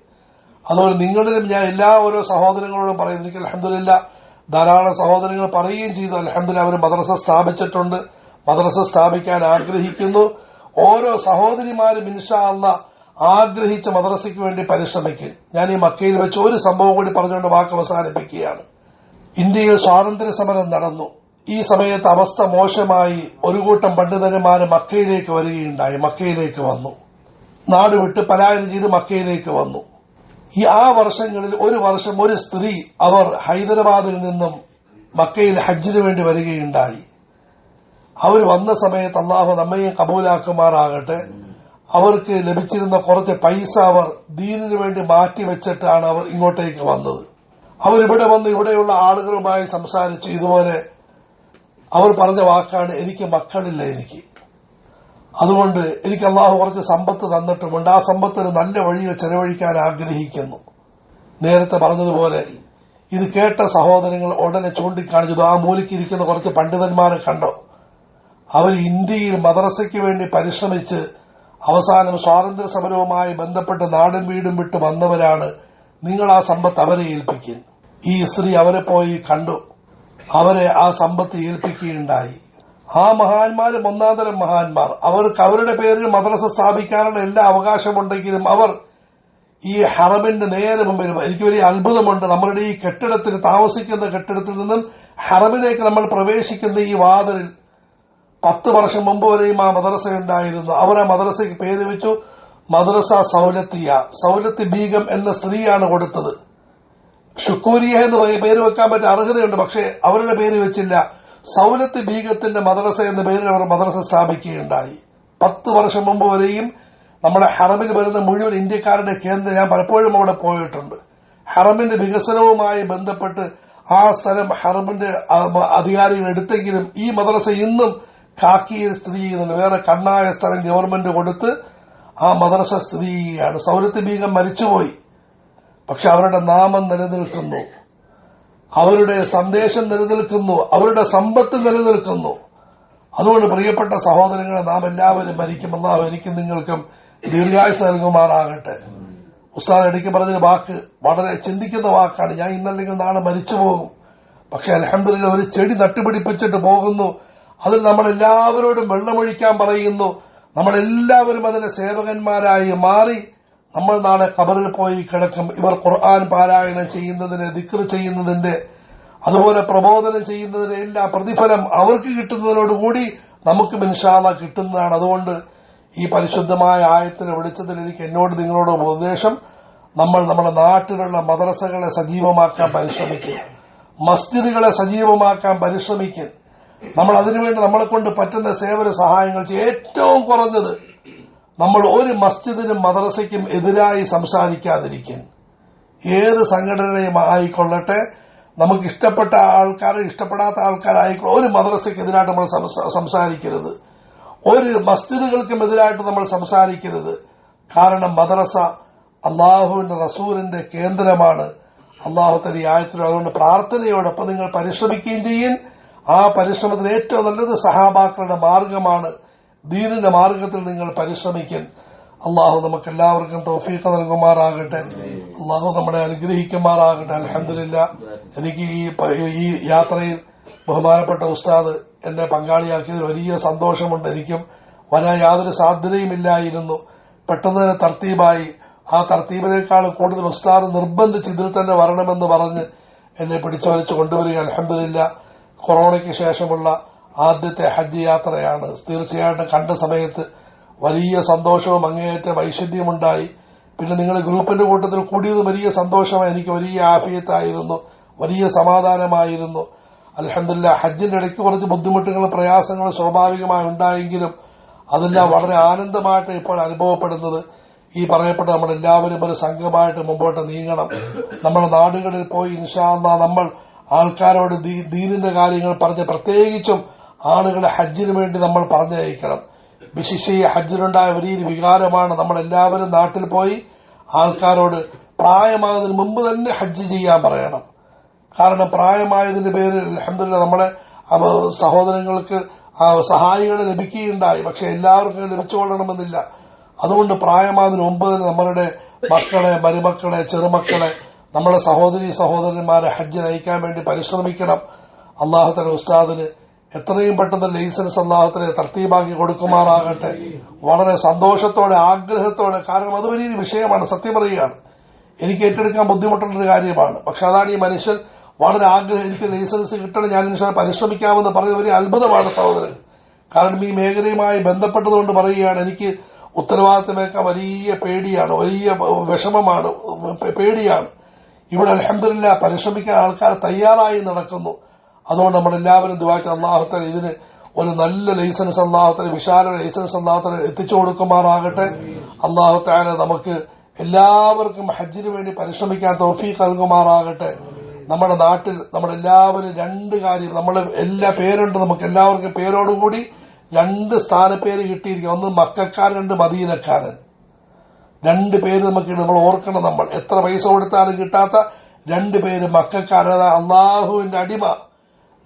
അതുപോലെ നിങ്ങളിലും ഞാൻ എല്ലാ ഓരോ സഹോദരങ്ങളോടും പറയുന്നു. എനിക്ക് അൽഹംദുലില്ലാഹ് ധാരാളം സഹോദരങ്ങൾ പറയുകയും ചെയ്തു, അൽഹംദുലില്ലാഹ് അവർ മദ്രസ സ്ഥാപിച്ചിട്ടുണ്ട്, മദ്രസ സ്ഥാപിക്കാൻ ആഗ്രഹിക്കുന്നു. ഓരോ സഹോദരിമാരും ഇൻഷാ അല്ലാഹ് ആഗ്രഹിച്ച മദ്രസയ്ക്ക് വേണ്ടി പരിശ്രമിക്കും. ഞാൻ ഈ മക്കയിൽ വെച്ച് ഒരു സംഭവം കൂടി പറഞ്ഞുകൊണ്ട് വാക്ക് അവസാനിപ്പിക്കുകയാണ്. ഇന്ത്യയിൽ സ്വാതന്ത്ര്യ സമരം നടന്നു. ഈ സമയത്ത് അവസ്ഥ മോശമായി. ഒരു കൂട്ടം പണ്ഡിതന്മാര് മക്കയിലേക്ക് വരികയുണ്ടായി. മക്കയിലേക്ക് വന്നു, നാട് വിട്ട് പലായനം ചെയ്ത് മക്കയിലേക്ക് വന്നു. ആ വർഷങ്ങളിൽ ഒരു വർഷം ഒരു സ്ത്രീ അവർ ഹൈദരാബാദിൽ നിന്നും മക്കയിൽ ഹജ്ജിന് വേണ്ടി വരികയുണ്ടായി. അവർ വന്ന സമയത്ത് അള്ളാഹു നമ്മയും കബൂലാക്കുമാറാകട്ടെ, അവർക്ക് ലഭിച്ചിരുന്ന കുറച്ച് പൈസ അവർ ദീനിനു വേണ്ടി മാറ്റിവെച്ചിട്ടാണ് അവർ ഇങ്ങോട്ടേക്ക് വന്നത്. അവരിവിടെ വന്ന് ഇവിടെയുള്ള ആളുകളുമായി സംസാരിച്ചു. ഇതുപോലെ അവർ പറഞ്ഞ വാക്കാണ്, എനിക്ക് മക്കളില്ല, അതുകൊണ്ട് എനിക്ക് അള്ളാഹു കുറച്ച് സമ്പത്ത് തന്നിട്ടുമുണ്ട്, ആ സമ്പത്തിന് നല്ല വഴിയിൽ ചെലവഴിക്കാൻ ആഗ്രഹിക്കുന്നു. നേരത്തെ പറഞ്ഞതുപോലെ ഇത് കേട്ട സഹോദരങ്ങൾ ഉടനെ ചൂണ്ടിക്കാണിച്ചത് ആ മൂലയ്ക്കിരിക്കുന്ന കുറച്ച് പണ്ഡിതന്മാരെ കണ്ടോ, അവർ ഇന്ത്യയിൽ മദ്രസയ്ക്ക് വേണ്ടി പരിശ്രമിച്ച് അവസാനം സ്വാതന്ത്ര്യ സമരവുമായി ബന്ധപ്പെട്ട് നാടും വീടും വിട്ട് വന്നവരാണ്, നിങ്ങൾ ആ സമ്പത്ത് അവരെ ഏൽപ്പിക്കും. ഈ സ്ത്രീ അവരെ പോയി കണ്ടു, അവരെ ആ സമ്പത്ത് ഏൽപ്പിക്കുകയുണ്ടായി. ആ മഹാന്മാരും ഒന്നാന്തരം മഹാന്മാർ. അവർക്ക് അവരുടെ പേരിൽ മദ്രസ സ്ഥാപിക്കാനുള്ള എല്ലാ അവകാശമുണ്ടെങ്കിലും അവർ ഈ ഹറമിന്റെ നേരെ മുമ്പിൽ, എനിക്ക് വലിയ അത്ഭുതമുണ്ട്, നമ്മളുടെ ഈ കെട്ടിടത്തിൽ താമസിക്കുന്ന കെട്ടിടത്തിൽ നിന്നും ഹറമിലേക്ക് നമ്മൾ പ്രവേശിക്കുന്ന ഈ വാതിലിൽ 10 വർഷം മുമ്പ് വരെയും ആ മദ്രസ ഉണ്ടായിരുന്നു. അവർ ആ മദ്രസയ്ക്ക് പേര് വെച്ചു മദ്രസ സൗലത്തിയ. സൗലത്ത് ബീഗം എന്ന സ്ത്രീയാണ് കൊടുത്തത്. ഷുക്കൂരിയ എന്ന് പേര് വെക്കാൻ പറ്റിയ അർഹതയുണ്ട്, പക്ഷെ അവരുടെ പേര് വെച്ചില്ല. സൗലത്ത് ബീഗത്തിന്റെ മദ്രസ എന്ന പേരിൽ അവർ മദ്രസ സ്ഥാപിക്കുകയുണ്ടായി. 10 വർഷം മുമ്പ് വരെയും നമ്മുടെ ഹറമിൽ വരുന്ന മുഴുവൻ ഇന്ത്യക്കാരുടെ കേന്ദ്രം, ഞാൻ പലപ്പോഴും അവിടെ പോയിട്ടുണ്ട്. ഹറമിന്റെ വികസനവുമായി ബന്ധപ്പെട്ട് ആ സ്ഥലം ഹറമിന്റെ അധികാരികൾ എടുത്തെങ്കിലും ഈ മദ്രസ ഇന്നും കാക്കിയിൽ സ്ഥിതി ചെയ്യുന്നുണ്ട്. വേറെ കണ്ണായ സ്ഥലം ഗവൺമെന്റ് കൊടുത്ത് ആ മദ്രസ സ്ഥിതി ചെയ്യുകയാണ്. സൗലത്ത് ബീഗം മരിച്ചുപോയി, പക്ഷെ അവരുടെ നാമം നിലനിൽക്കുന്നു, അവരുടെ സന്ദേശം നിലനിൽക്കുന്നു, അവരുടെ സമ്പത്ത് നിലനിൽക്കുന്നു. അതുകൊണ്ട് പ്രിയപ്പെട്ട സഹോദരങ്ങളെ, നാം എല്ലാവരും മരിക്കും. അല്ലാഹു എനിക്കും നിങ്ങൾക്കും ദീർഘായുസ് നൽകുമാറാകട്ടെ. ഉസ്താദ് ഇടയ്ക്ക് പറഞ്ഞൊരു വാക്ക് വളരെ ചിന്തിക്കുന്ന വാക്കാണ്, ഞാൻ ഇന്നല്ലെങ്കിൽ നാളെ മരിച്ചു പോകും. പക്ഷെ അൽഹംദുലില്ലാഹ് ഒരു ചെടി നട്ടുപിടിപ്പിച്ചിട്ട് പോകുന്നു, അതിൽ നമ്മളെല്ലാവരോടും വെള്ളമൊഴിക്കാൻ പറയുന്നു. നമ്മളെല്ലാവരും അതിന്റെ സേവകന്മാരായി മാറി നമ്മൾ നാളെ ഖബറിൽ പോയി കിടക്കും. ഇവർ ഖുർആൻ പാരായണം ചെയ്യുന്നതിന്, ദിക്ർ ചെയ്യുന്നതിന്റെ, അതുപോലെ പ്രബോധനം ചെയ്യുന്നതിന്റെ എല്ലാ പ്രതിഫലം അവർക്ക് കിട്ടുന്നതിനോടുകൂടി നമുക്കും ഇൻഷാ അല്ലാഹ് കിട്ടുന്നതാണ്. അതുകൊണ്ട് ഈ പരിശുദ്ധമായ ആയത്തിനെ വിളിച്ചതിൽ എനിക്ക് എന്നോട് നിങ്ങളോട് ഉപദേശം, നമ്മൾ നമ്മുടെ നാട്ടിലുള്ള മദ്രസകളെ സജീവമാക്കാൻ പരിശ്രമിക്കും, മസ്ജിദുകളെ സജീവമാക്കാൻ പരിശ്രമിക്കും. നമ്മൾ അതിനുവേണ്ടി നമ്മളെ കൊണ്ട് പറ്റുന്ന സേവന സഹായങ്ങൾ ചെയ്യും. ഏറ്റവും കുറഞ്ഞത് നമ്മൾ ഒരു മസ്ജിദിനും മദ്രസയ്ക്കും എതിരായി സംസാരിക്കാതിരിക്കും. ഏത് സംഘടനയും ആയിക്കൊള്ളട്ടെ, നമുക്ക് ഇഷ്ടപ്പെട്ട ആൾക്കാരും ഇഷ്ടപ്പെടാത്ത ആൾക്കാരായിക്കൊള്ളട്ടെ, ഒരു മദ്രസയ്ക്കെതിരായിട്ട് നമ്മൾ സംസാരിക്കരുത്, ഒരു മസ്ജിദുകൾക്കും എതിരായിട്ട് നമ്മൾ സംസാരിക്കരുത്. കാരണം മദ്രസ അള്ളാഹുവിന്റെ റസൂലിന്റെ കേന്ദ്രമാണ്. അള്ളാഹു തന്റെ ആയത്തിലും. അതുകൊണ്ട് പ്രാർത്ഥനയോടൊപ്പം നിങ്ങൾ പരിശ്രമിക്കുകയും ചെയ്യും. ആ പരിശ്രമത്തിന് ഏറ്റവും നല്ലത് സഹാബാക്കളുടെ മാർഗമാണ്. ദീനിന്റെ മാർഗത്തിൽ നിങ്ങൾ പരിശ്രമിക്കും. അള്ളാഹു നമുക്ക് എല്ലാവർക്കും തൗഫീഖ് നൽകുമാറാകട്ടെ. അള്ളാഹു നമ്മളെ അനുഗ്രഹിക്കുമാറാകട്ടെ. അൽഹംദുലില്ലാഹ്, എനിക്ക് ഈ യാത്രയിൽ ബഹുമാനപ്പെട്ട ഉസ്താദ് എന്നെ പങ്കാളിയാക്കിയതിൽ വലിയ സന്തോഷമുണ്ട്. എനിക്കും വരാൻ യാതൊരു സാധ്യതയുമില്ലായിരുന്നു. പെട്ടെന്ന് തന്നെ തർത്തീബായി. ആ തർത്തീബിനേക്കാൾ കൂടുതൽ ഉസ്താദ് നിർബന്ധിച്ച് ഇതിൽ തന്നെ വരണമെന്ന് പറഞ്ഞ് എന്നെ പിടിച്ചുവലിച്ച് കൊണ്ടുവരിക. അൽഹംദുലില്ലാഹ്, കൊറോണയ്ക്ക് ശേഷമുള്ള ആദ്യത്തെ ഹജ്ജ് യാത്രയാണ്. തീർച്ചയായിട്ടും കണ്ട സമയത്ത് വലിയ സന്തോഷവും അങ്ങേയറ്റം ഐശ്വര്യമുണ്ടായി. പിന്നെ നിങ്ങൾ ഗ്രൂപ്പിന്റെ കൂട്ടത്തിൽ കൂടിയത് വലിയ സന്തോഷമായി. എനിക്ക് വലിയ ആഫിയത്തായിരുന്നു, വലിയ സമാധാനമായിരുന്നു. അൽഹംദുലില്ലാഹ്, ഹജ്ജിന്റെ ഇടയ്ക്ക് കുറച്ച് ബുദ്ധിമുട്ടുകളും പ്രയാസങ്ങളും സ്വാഭാവികമായി ഉണ്ടായെങ്കിലും അതെല്ലാം വളരെ ആനന്ദമായിട്ട് ഇപ്പോൾ അനുഭവപ്പെടുന്നത്. ഈ പറയപ്പെട്ട നമ്മളെല്ലാവരും ഒരു സംഘമായിട്ട് മുമ്പോട്ട് നീങ്ങണം. നമ്മുടെ നാടുകളിൽ പോയി ഇൻഷാ അല്ലാഹ് നമ്മൾ ആൾക്കാരോട് ദീനിന്റെ കാര്യങ്ങൾ പറഞ്ഞ് പ്രത്യേകിച്ചും ആളുകളെ ഹജ്ജിന് വേണ്ടി നമ്മൾ പറഞ്ഞയക്കണം. വിശിഷ്യ ഈ ഹജ്ജിനുണ്ടായ വലിയൊരു വികാരമാണ് നമ്മളെല്ലാവരും നാട്ടിൽ പോയി ആൾക്കാരോട് പ്രായമാകുന്നതിന് മുമ്പ് തന്നെ ഹജ്ജ് ചെയ്യാൻ പറയണം. കാരണം പ്രായമായതിന്റെ പേരിൽ അൽഹംദുലില്ലാഹ് നമ്മളെ സഹോദരങ്ങൾക്ക് സഹായികളെ ലഭിക്കുകയുണ്ടായി. പക്ഷെ എല്ലാവർക്കും ലഭിച്ചുകൊള്ളണമെന്നില്ല. അതുകൊണ്ട് പ്രായമാകുന്നതിന് മുമ്പ് തന്നെ നമ്മളുടെ മക്കളെ, മരുമക്കളെ, ചെറുമക്കളെ, നമ്മുടെ സഹോദരന്മാരെ ഹജ്ജിന് അയക്കാൻ വേണ്ടി പരിശ്രമിക്കണം. അല്ലാഹു തആല ഉസ്താദിന് എത്രയും പെട്ടെന്ന് ലൈസൻസ് അല്ലാഹു തആല തർത്തീബാക്കി കൊടുക്കുമാറാകട്ടെ. വളരെ സന്തോഷത്തോടെ, ആഗ്രഹത്തോടെ, കാരണം അത് വലിയൊരു വിഷയമാണ്. സത്യം പറയുകയാണ്, എനിക്ക് ഏറ്റെടുക്കാൻ ബുദ്ധിമുട്ടുള്ളൊരു കാര്യമാണ്. പക്ഷെ അതാണ് ഈ മനുഷ്യൻ വളരെ ആഗ്രഹം, എനിക്ക് ലൈസൻസ് കിട്ടണം, ഞാൻ പരിശ്രമിക്കാമെന്ന് പറയുന്നത് വലിയ അത്ഭുതമാണ് സഹോദരൻ. കാരണം ഈ മേഖലയുമായി ബന്ധപ്പെട്ടതുകൊണ്ട് പറയുകയാണ്, എനിക്ക് ഉത്തരവാദിത്തമേക്കാൻ വലിയ പേടിയാണ്, വലിയ വിഷമമാണ്, പേടിയാണ്. ഇവിടെ അൽഹംദുലില്ലാഹ് പരിശ്രമിക്കാൻ ആൾക്കാർ തയ്യാറായി നടക്കുന്നു. അതുകൊണ്ട് നമ്മളെല്ലാവരും ദുആ ചെയ്ത് അല്ലാഹു തആല ഇതിന് ഒരു നല്ല ലൈസൻസ് അല്ലാഹു തആല, വിശാല ലൈസൻസ് അല്ലാഹു തആല എത്തിച്ചു കൊടുക്കുമാറാകട്ടെ. അല്ലാഹു തആല നമുക്ക് എല്ലാവർക്കും ഹജ്ജിന് വേണ്ടി പരിശ്രമിക്കാൻ തൗഫീഖ് നൽകുമാറാകട്ടെ. നമ്മുടെ നാട്ടിൽ നമ്മളെല്ലാവരും രണ്ട് കാര്യം, നമ്മളെ എല്ലാ പേരുണ്ട്, നമുക്ക് എല്ലാവർക്കും പേരോടുകൂടി രണ്ട് സ്ഥാനപ്പേര് കിട്ടിയിരിക്കും. ഒന്ന് മക്കക്കാരൻ, രണ്ട് മദീനക്കാരൻ. രണ്ട് പേര് നമുക്ക് നമ്മൾ ഓർക്കണം. നമ്മൾ എത്ര പൈസ കൊടുത്താലും കിട്ടാത്ത രണ്ട് പേര് മക്കക്കാരൻ, അള്ളാഹുവിന്റെ അടിമ,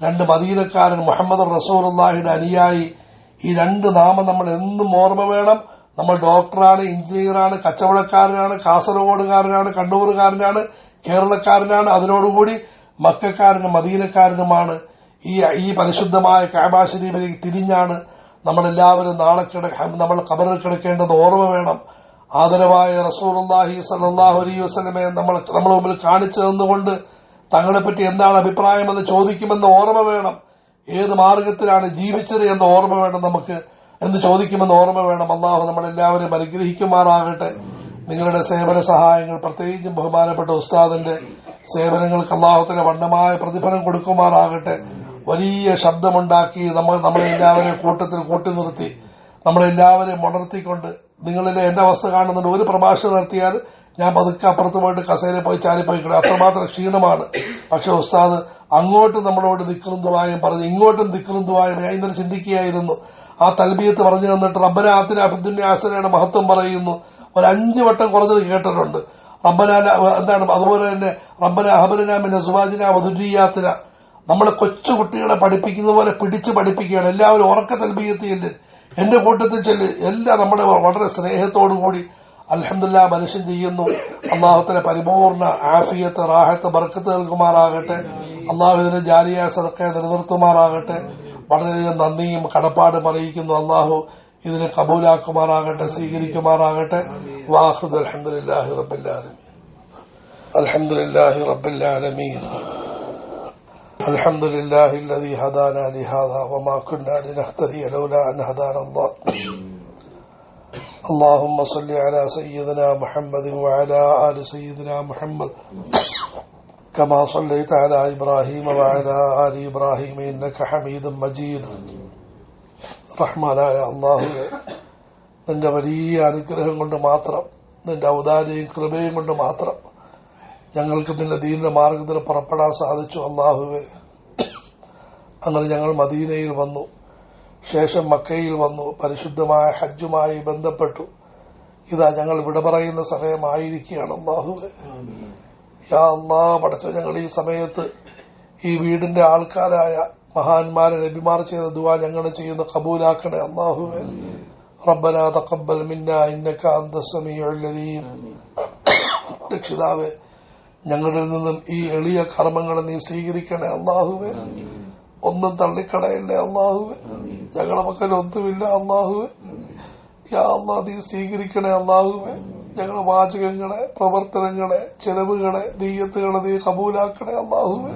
രണ്ട് മദീനക്കാരൻ, മുഹമ്മദ് റസൂലുള്ളാഹിയുടെ അനുയായി. ഈ രണ്ട് നാമം നമ്മൾ എന്നും ഓർമ്മ വേണം. നമ്മൾ ഡോക്ടറാണ്, എഞ്ചിനീയറാണ്, കച്ചവടക്കാരനാണ്, കാസർഗോഡുകാരനാണ്, കണ്ണൂറുകാരനാണ്, കേരളക്കാരനാണ്, അതിനോടുകൂടി മക്കക്കാരനും മദീനക്കാരനുമാണ്. ഈ പരിശുദ്ധമായ കഅബ ശരീഫിലേക്ക് തിരിഞ്ഞാണ് നമ്മളെല്ലാവരും നാളെ നമ്മൾ ഖബറിൽ കിടക്കേണ്ടത് ഓർമ്മ വേണം. ആദരവായ റസൂലുള്ളാഹി സ്വല്ലല്ലാഹു അലൈഹി വസല്ലമയെ നമ്മളെ മുമ്പിൽ കാണിച്ചു തന്നുകൊണ്ട് തങ്ങളെപ്പറ്റി എന്താണ് അഭിപ്രായമെന്ന് ചോദിക്കുമെന്ന് ഓർമ്മ വേണം. ഏത് മാർഗത്തിലാണ് ജീവിച്ചത് എന്ന് ഓർമ്മ വേണം നമുക്ക് എന്ന് ചോദിക്കുമെന്ന് ഓർമ്മ വേണം. അല്ലാഹു നമ്മളെല്ലാവരും അനുഗ്രഹിക്കുമാറാകട്ടെ. നിങ്ങളുടെ സേവന സഹായങ്ങൾ, പ്രത്യേകിച്ചും ബഹുമാനപ്പെട്ട ഉസ്താദിന്റെ സേവനങ്ങൾക്ക് അല്ലാഹു തആല വണ്ണമായ പ്രതിഫലം കൊടുക്കുമാറാകട്ടെ. വലിയ ശബ്ദമുണ്ടാക്കി നമ്മളെല്ലാവരെയും കൂട്ടത്തിൽ കൂട്ടി നിർത്തി നമ്മളെല്ലാവരെയും ഉണർത്തിക്കൊണ്ട്, നിങ്ങളിലെ എന്റെ അവസ്ഥ കാണുന്നുണ്ട്, ഒരു പ്രഭാഷണം നടത്തിയാൽ ഞാൻ പതുക്കെ അപ്പുറത്ത് പോയിട്ട് കസേരയിൽ പോയി ചാരിപ്പോയി കിടക്കും, അത്രമാത്രം ക്ഷീണമാണ്. പക്ഷെ ഉസ്താദ് അങ്ങോട്ടും നമ്മളോട് ദിക്റും ദുആയും പറഞ്ഞു, ഇങ്ങോട്ടും ദിക്റും ദുആയും. ഞാൻ ഇന്നലെ ചിന്തിക്കുകയായിരുന്നു, ആ തൽബിയത്ത് പറഞ്ഞു തന്നിട്ട് റബ്ബന ആതിനാ ഫിദ്ദുനിയ ഹസനയുടെ മഹത്വം പറയുന്നു. ഒരു 5 വട്ടം കുറഞ്ഞത് കേട്ടിട്ടുണ്ട്. റബ്ബന എന്താണ്, അതുപോലെ തന്നെ റബ്ബന ഹബ് ലനാ മിൻ അസ്വാജിനാ വദുരിയാത്തിനാ. നമ്മളെ കൊച്ചുകുട്ടികളെ പഠിപ്പിക്കുന്ന പോലെ പിടിച്ച് പഠിപ്പിക്കുകയാണ്. എല്ലാവരും ഉറക്ക തൽബിയത്ത് ചെല്ല്, എന്റെ കൂട്ടത്തിൽ ചെല്ല്, എല്ലാം നമ്മുടെ വളരെ സ്നേഹത്തോടുകൂടി അൽഹംദുലില്ലാഹ് മനുഷ്യൻ ചെയ്യുന്നു. അല്ലാഹു തആല പരിപൂർണ ആഫിയത്ത്, റാഹത്ത്, ബർക്കത്ത് നൽകുമാറാകട്ടെ. അല്ലാഹു ഇതിനെ ജാരിയ സദഖ നിലനിർത്തുമാറാകട്ടെ. വളരെയധികം നന്ദിയും കടപ്പാടും അറിയിക്കുന്നു. അല്ലാഹു ഇതിനെ കബൂലാക്കുമാറാകട്ടെ, സ്വീകരിക്കുമാറാകട്ടെ. വാഖിദ് അൽഹംദുലില്ലാഹി റബ്ബിൽ ആലമീൻ. അൽഹംദുലില്ലാഹി റബ്ബിൽ ആലമീൻ. അൽഹംദുലില്ലാഹി الذي هدانا لهذا وما كنا لنهتدي لولا أن هدانا الله. اللهم صل على سيدنا محمد وعلى آل سيدنا محمد كما صليت على إبراهيم وعلى آل إبراهيم إنك حميد مجيد. റഹ്മാനായ അല്ലാഹുവേ, നിന്റെ വലിയ അനുഗ്രഹം കൊണ്ട് മാത്രം, നിന്റെ ഔദാര്യവും കൃപയും കൊണ്ട് മാത്രം ഞങ്ങൾക്ക് നിന്റെ ദീനിന്റെ മാർഗത്തിൽ പുറപ്പെടാൻ സാധിച്ചു. അല്ലാഹുവേ, അങ്ങനെ ഞങ്ങൾ മദീനയിൽ വന്നു, ശേഷം മക്കയിൽ വന്നു, പരിശുദ്ധമായ ഹജ്ജുമായി ബന്ധപ്പെട്ടു. ഇതാ ഞങ്ങൾ വിട പറയുന്ന സമയമായിരിക്കുകയാണ്. അല്ലാഹുവേ, യാ അല്ലാഹ്, പടച്ചോ, ഞങ്ങൾ ഈ സമയത്ത് ഈ വീടിന്റെ ആൾക്കാരായ മഹാന്മാരെ നബിമാർ ചെയ്ത ദുആ ഞങ്ങൾ ചെയ്യുന്ന കബൂലാക്കണേ. അല്ലാഹുവേ, റബ്ബനാ തഖബ്ബൽ മിന്നാ ഇന്നക അൻതസ് സമീഉൽ അലീം. രക്ഷിതാവേ, ഞങ്ങളിൽ നിന്നും ഈ എളിയ കർമ്മങ്ങൾ നീ സ്വീകരിക്കണേ. അല്ലാഹുവേ, ഒന്നും തള്ളിക്കളയല്ലേ. അല്ലാഹുവേ, ഞങ്ങളുടെ മക്കൾ ഒന്നുമില്ല. അല്ലാഹുവേ, യാ അല്ലാഹ്, നീ സ്വീകരിക്കണേ. അല്ലാഹുവേ, ഞങ്ങളുടെ വാചകങ്ങളെ, പ്രവർത്തനങ്ങളെ, ചെലവുകളെ, നീയത്തുകളെ നീ കബൂലാക്കണേ. അല്ലാഹുവേ,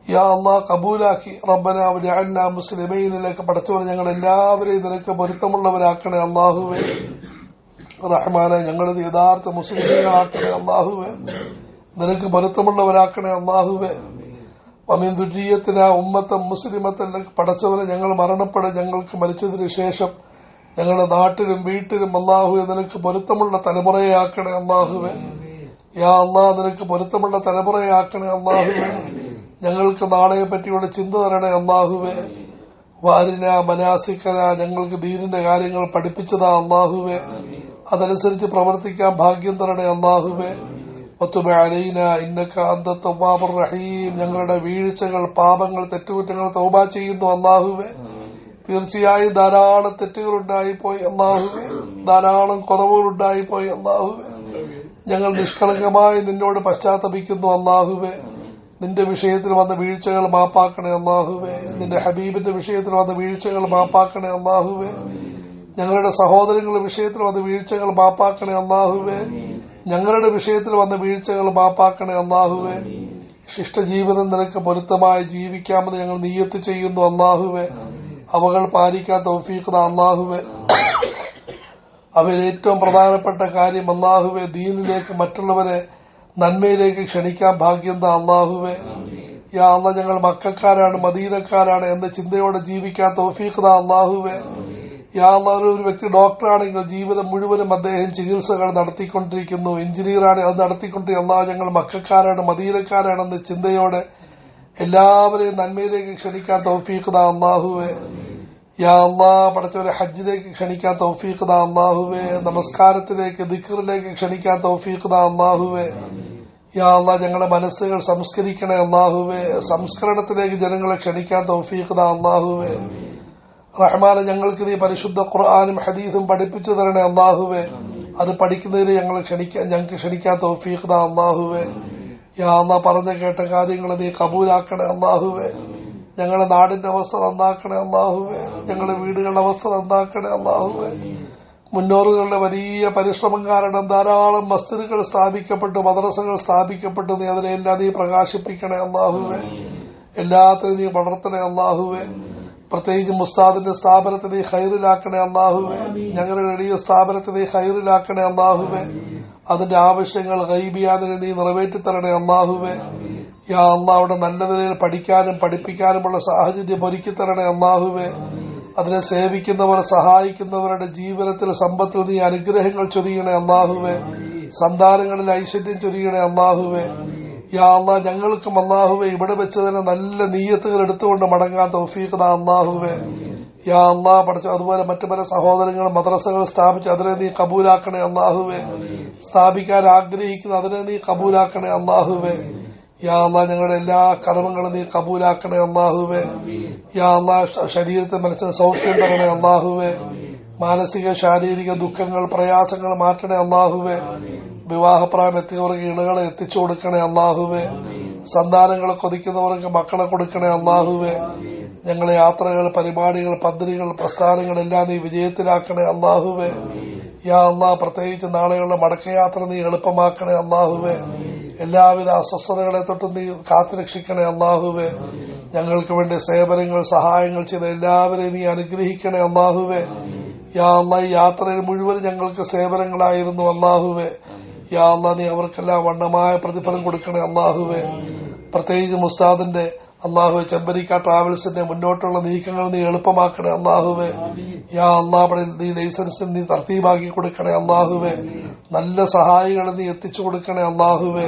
യാ അല്ലാഹ്, കബൂലാക്കി. റബ്ബനാ വജഅൽനാ മുസ്ലിമീനിലേക്ക് പടച്ചവനെ ഞങ്ങളെല്ലാവരെയും നിനക്ക് പൊരുത്തമുള്ളവരാക്കണേ. അല്ലാഹുവേ, റഹ്മാനെ, ഞങ്ങളത് യഥാർത്ഥ മുസ്ലിമീങ്ങളാക്കണേ. അല്ലാഹുവേ, നിനക്ക് പൊരുത്തമുള്ളവരാക്കണേ. അല്ലാഹുവേ, വമിൻ ദുർരിയത്തിനാ ഉമ്മത്തൻ മുസ്ലിമത്തൻ, പടച്ചവനെ ഞങ്ങൾ മരണപ്പെടും, ഞങ്ങൾക്ക് മരിച്ചതിന് ശേഷം ഞങ്ങളുടെ നാട്ടിലും വീട്ടിലും അല്ലാഹുവേ നിനക്ക് പൊരുത്തമുള്ള തലമുറയാക്കണേ. അല്ലാഹുവേ, യാ അല്ലാഹ്, നിനക്ക് പൊരുത്തമുള്ള തലമുറയാക്കണേ. അല്ലാഹുവേ, ഞങ്ങൾക്ക് നാളെയെ പറ്റിയുള്ള ചിന്ത തരണേ അല്ലാഹുവേ. വാരിന മനാസിക്കന, ഞങ്ങൾക്ക് ദീനിന്റെ കാര്യങ്ങൾ പഠിപ്പിച്ചതാ അല്ലാഹുവേ. അതനുസരിച്ച് പ്രവർത്തിക്കാൻ ഭാഗ്യം തരണേ അല്ലാഹുവേ. വതുബ് അലൈന ഇന്നക അന്ത തവ്വാബുർ റഹീം. ഞങ്ങളുടെ വീഴ്ചകൾ, പാപങ്ങൾ, തെറ്റുകുറ്റങ്ങൾ തൗബ ചെയ്യുന്നു അല്ലാഹുവേ. തീർച്ചയായും ധാരാളം തെറ്റുകൾ ഉണ്ടായിപ്പോയി അല്ലാഹുവേ, ധാരാളം കുറവുകൾ ഉണ്ടായിപ്പോയി അല്ലാഹുവേ. ഞങ്ങൾ നിഷ്കളങ്കമായി നിന്നോട് പശ്ചാത്തപിക്കുന്നു അല്ലാഹുവേ. നിന്റെ വിഷയത്തിൽ വന്ന വീഴ്ചകൾ മാപ്പാക്കണേ അല്ലാഹുവേ. നിന്റെ ഹബീബിന്റെ വിഷയത്തിൽ വന്ന വീഴ്ചകൾ മാപ്പാക്കണേ അല്ലാഹുവേ. ഞങ്ങളുടെ സഹോദരങ്ങളുടെ വിഷയത്തിൽ വന്ന വീഴ്ചകൾ മാപ്പാക്കണേ അല്ലാഹുവേ. ഞങ്ങളുടെ വിഷയത്തിൽ വന്ന വീഴ്ചകൾ മാപ്പാക്കണേ അല്ലാഹുവേ. ശിഷ്ടജീവിതം നിനക്ക് പൊരുത്തമായി ജീവിക്കാമെന്ന് ഞങ്ങൾ നിയ്യത്ത് ചെയ്യുന്നു അല്ലാഹുവേ. അവകൾ പാലിക്കാൻ തൗഫീഖ് അല്ലാഹുവേ. അവയിൽ ഏറ്റവും പ്രധാനപ്പെട്ട കാര്യം അല്ലാഹുവേ, ദീനിലേക്ക് മറ്റുള്ളവരെ നന്മയിലേക്ക് ക്ഷണിക്കാൻ ഭാഗ്യം താ അല്ലാഹുവേ. യാ അല്ലാഹ്, ഞങ്ങൾ മക്കക്കാരാണ്, മദീനക്കാരാണ് എന്ന ചിന്തയോടെ ജീവിക്കാൻ തൗഫീഖ് താ അല്ലാഹുവേ. യാ അല്ലാഹ്, ഒരു വ്യക്തി ഡോക്ടറാണെങ്കിൽ ജീവിതം മുഴുവനും അദ്ദേഹം ചികിത്സകൾ നടത്തിക്കൊണ്ടിരിക്കുന്നു, എഞ്ചിനീയറാണ് അത് നടത്തിക്കൊണ്ടിരിക്കുന്നു. അല്ലാഹ്, ഞങ്ങൾ മക്കക്കാരാണ്, മദീനക്കാരാണെന്ന ചിന്തയോടെ എല്ലാവരെയും നന്മയിലേക്ക് ക്ഷണിക്കാൻ തൗഫീഖ് താ അല്ലാഹുവേ. യാ അല്ലാഹ്, പടച്ചവരെ ഹജ്ജിലേക്ക് ക്ഷണിക്കാൻ തൗഫീഖ് താ അല്ലാഹുവേ. നമസ്കാരത്തിലേക്ക്, ദിക്റിലേക്ക് ക്ഷണിക്കാൻ തൗഫീഖ് താ അല്ലാഹുവേ. യാ അല്ലാഹ്, ഞങ്ങളുടെ മനസ്സുകൾ സംസ്കരിക്കണേ അല്ലാഹുവേ. സംസ്കരണത്തിലേക്ക് ജനങ്ങളെ ക്ഷണിക്കാൻ തൗഫീഖ് താ അല്ലാഹുവേ. റഹ്മാനെ, ഞങ്ങൾക്ക് നീ പരിശുദ്ധ ഖുർആനും ഹദീസും പഠിപ്പിച്ചു തരണേ അല്ലാഹുവേ. അത് പഠിക്കുന്നതിന് ഞങ്ങൾക്ക് ക്ഷണിക്കാൻ തൗഫീഖ് താ അല്ലാഹുവേ. യാ അല്ലാഹ്, പറഞ്ഞു കേട്ട കാര്യങ്ങൾ നീ കബൂലാക്കണേ അല്ലാഹുവേ. ഞങ്ങളുടെ നാടിന്റെ അവസ്ഥ നന്നാക്കണേ അല്ലാഹുവേ. ഞങ്ങളുടെ വീടുകളുടെ അവസ്ഥ നന്നാക്കണേ അല്ലാഹുവേ. മുന്നോറുകളുടെ വലിയ പരിശ്രമം കാരണം ധാരാളം മസ്ജിദുകൾ സ്ഥാപിക്കപ്പെട്ടു, മദ്രസകൾ സ്ഥാപിക്കപ്പെട്ടു. നീ അതിനെല്ലാം നീ പ്രകാശിപ്പിക്കണേ അല്ലാഹുവേ. എല്ലാത്തിനും നീ വളർത്തണേ അല്ലാഹുവേ. പ്രത്യേകിച്ച് മുസ്താദിന്റെ സ്ഥാപനത്തെ നീ ഖൈറിലാക്കണേ അല്ലാഹുവേ. ഞങ്ങളുടെ എളിയ സ്ഥാപനത്തെ നീ ഖൈറിലാക്കണേ അല്ലാഹുവേ. അതിന്റെ ആവശ്യങ്ങൾ ഗൈബിയാതിനെ നീ നിറവേറ്റിത്തരണേ അല്ലാഹുവേ. യാ അല്ലാഹ്, അവിടെ നല്ല നിലയിൽ പഠിക്കാനും പഠിപ്പിക്കാനുമുള്ള സാഹചര്യം ഒരുക്കിത്തരണേ അല്ലാഹുവേ. അതിനെ സേവിക്കുന്നവർ, സഹായിക്കുന്നവരുടെ ജീവിതത്തിൽ, സമ്പത്തിൽ നീ അനുഗ്രഹങ്ങൾ ചൊരിയണേ അല്ലാഹുവേ. സന്താനങ്ങളിൽ ഐശ്വര്യം ചൊരിയണേ അല്ലാഹുവേ. യാ അല്ലാഹ്, ഞങ്ങൾക്കും അല്ലാഹുവേ ഇവിടെ വെച്ച് തന്നെ നല്ല നീയത്തുകൾ എടുത്തുകൊണ്ട് മടങ്ങാൻ തൗഫീഖ് താ അല്ലാഹുവേ. യാ അല്ലാഹ്, പഠിച്ചു അതുപോലെ മറ്റു പല സഹോദരങ്ങൾ മദ്രസകൾ സ്ഥാപിച്ച് അതിനെ നീ കബൂലാക്കണേ അല്ലാഹുവേ. സ്ഥാപിക്കാൻ ആഗ്രഹിക്കുന്ന അതിനെ നീ കബൂലാക്കണേ അല്ലാഹുവേ. യാ അല്ലാഹ്, ഞങ്ങളുടെ എല്ലാ കർമ്മങ്ങളും നീ കബൂലാക്കണേ അല്ലാഹുവേ. യാ അല്ലാഹ്, ശരീരത്തെ മനസ്സിന് സൗഖ്യം തരണേ അല്ലാഹുവേ. മാനസിക ശാരീരിക ദുഃഖങ്ങൾ, പ്രയാസങ്ങൾ മാറ്റണേ അല്ലാഹുവേ. വിവാഹപ്രായം എത്തിയവർക്ക് ഇണകളെ എത്തിച്ചു കൊടുക്കണേ അല്ലാഹുവേ. സന്താനങ്ങളെ കൊതിക്കുന്നവർക്ക് മക്കളെ കൊടുക്കണേ അല്ലാഹുവേ. ഞങ്ങളെ യാത്രകൾ, പരിപാടികൾ, പദ്ധതികൾ, പ്രസ്ഥാനങ്ങൾ എല്ലാം നീ വിജയത്തിലാക്കണേ അല്ലാഹുവേ. യാ അല്ലാഹ്, പ്രത്യേകിച്ച് നാളെയുള്ള മടക്കയാത്ര നീ എളുപ്പമാക്കണേ അല്ലാഹുവേ. എല്ലാവിധ അസ്വസ്ഥതകളെ തൊട്ടും നീ കാത്തുരക്ഷിക്കണേ അല്ലാഹുവേ. ഞങ്ങൾക്ക് വേണ്ടി സേവനങ്ങൾ, സഹായങ്ങൾ ചെയ്ത എല്ലാവരെയും നീ അനുഗ്രഹിക്കണേ അല്ലാഹുവേ. യാ അല്ലാഹ്, ഈ യാത്രയിൽ മുഴുവൻ ഞങ്ങൾക്ക് സേവനങ്ങളായിരുന്നു അല്ലാഹുവേ. യാ അല്ലാഹ്, നീ അവർക്കെല്ലാം വണ്ണമായ പ്രതിഫലം കൊടുക്കണേ അല്ലാഹുവേ. പ്രത്യേകിച്ച് മുസ്താദിന്റെ അല്ലാഹുവേ, ചെമ്പരിക്ക ട്രാവൽസിന്റെ മുന്നോട്ടുള്ള നീക്കങ്ങൾ നീ എളുപ്പമാക്കണേ അല്ലാഹുവേ. യാ അല്ലാഹ്, നീ ലൈസൻസിൽ നീ തർത്തീബാക്കി കൊടുക്കണേ അല്ലാഹുവേ. നല്ല സഹായികളെ നീ എത്തിച്ചു കൊടുക്കണേ അല്ലാഹുവേ.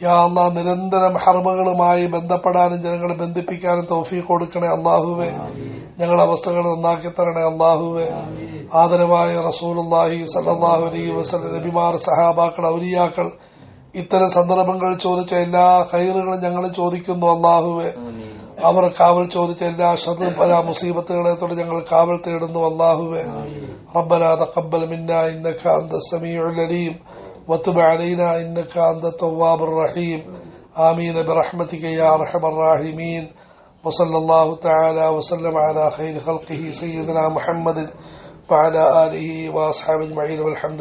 യാ അല്ലാഹ്, നിരന്തരം ഹർമകളുമായി ബന്ധപ്പെടാനും ജനങ്ങളെ ബന്ധിപ്പിക്കാനും തൗഫീഖ് കൊടുക്കണേ അല്ലാഹുവേ. ഞങ്ങളുടെ അവസ്ഥകൾ നന്നാക്കി തരണേ അല്ലാഹുവേ. ആദരവായ റസൂലുള്ളാഹി സ്വല്ലല്ലാഹു അലൈഹി വസല്ലം, നബിമാർ, സഹാബാക്കൾ, ഔലിയാക്കൾ ഇത്തരം സന്ദർഭങ്ങളിൽ ചോദിച്ച എല്ലാ ഖൈറുകളും ഞങ്ങൾ ചോദിക്കുന്നു അല്ലാഹുവേ. അവർ കാവൽ ചോദിച്ച എല്ലാ ഷർറും പല മുസീബത്തുകളെ തൊട്ട് ഞങ്ങൾ കാവൽ തേടുന്നു അല്ലാഹുവേ. റബ്ബനാ തഖബ്ബൽ മിന്നാ ഇന്നക അന്തസ് സമീഉൽ അലീം വതുബ് അലൈനാ ഇന്നക അന്തത് തവ്വാബുർ റഹീം. ആമീൻ ബിറഹ്മതിക യാ അർഹമർ റഹീമീൻ. വസല്ലല്ലാഹു തആല വസല്ലമ അലാ ഖൈരി ഖൽഖിഹി സയ്യിദിനാ മുഹമ്മദിൻ വഅലാ ആലിഹി വഅസ്ഹാബിഹി അജ്മഈൻ. വൽഹംദുലില്ലാഹ്.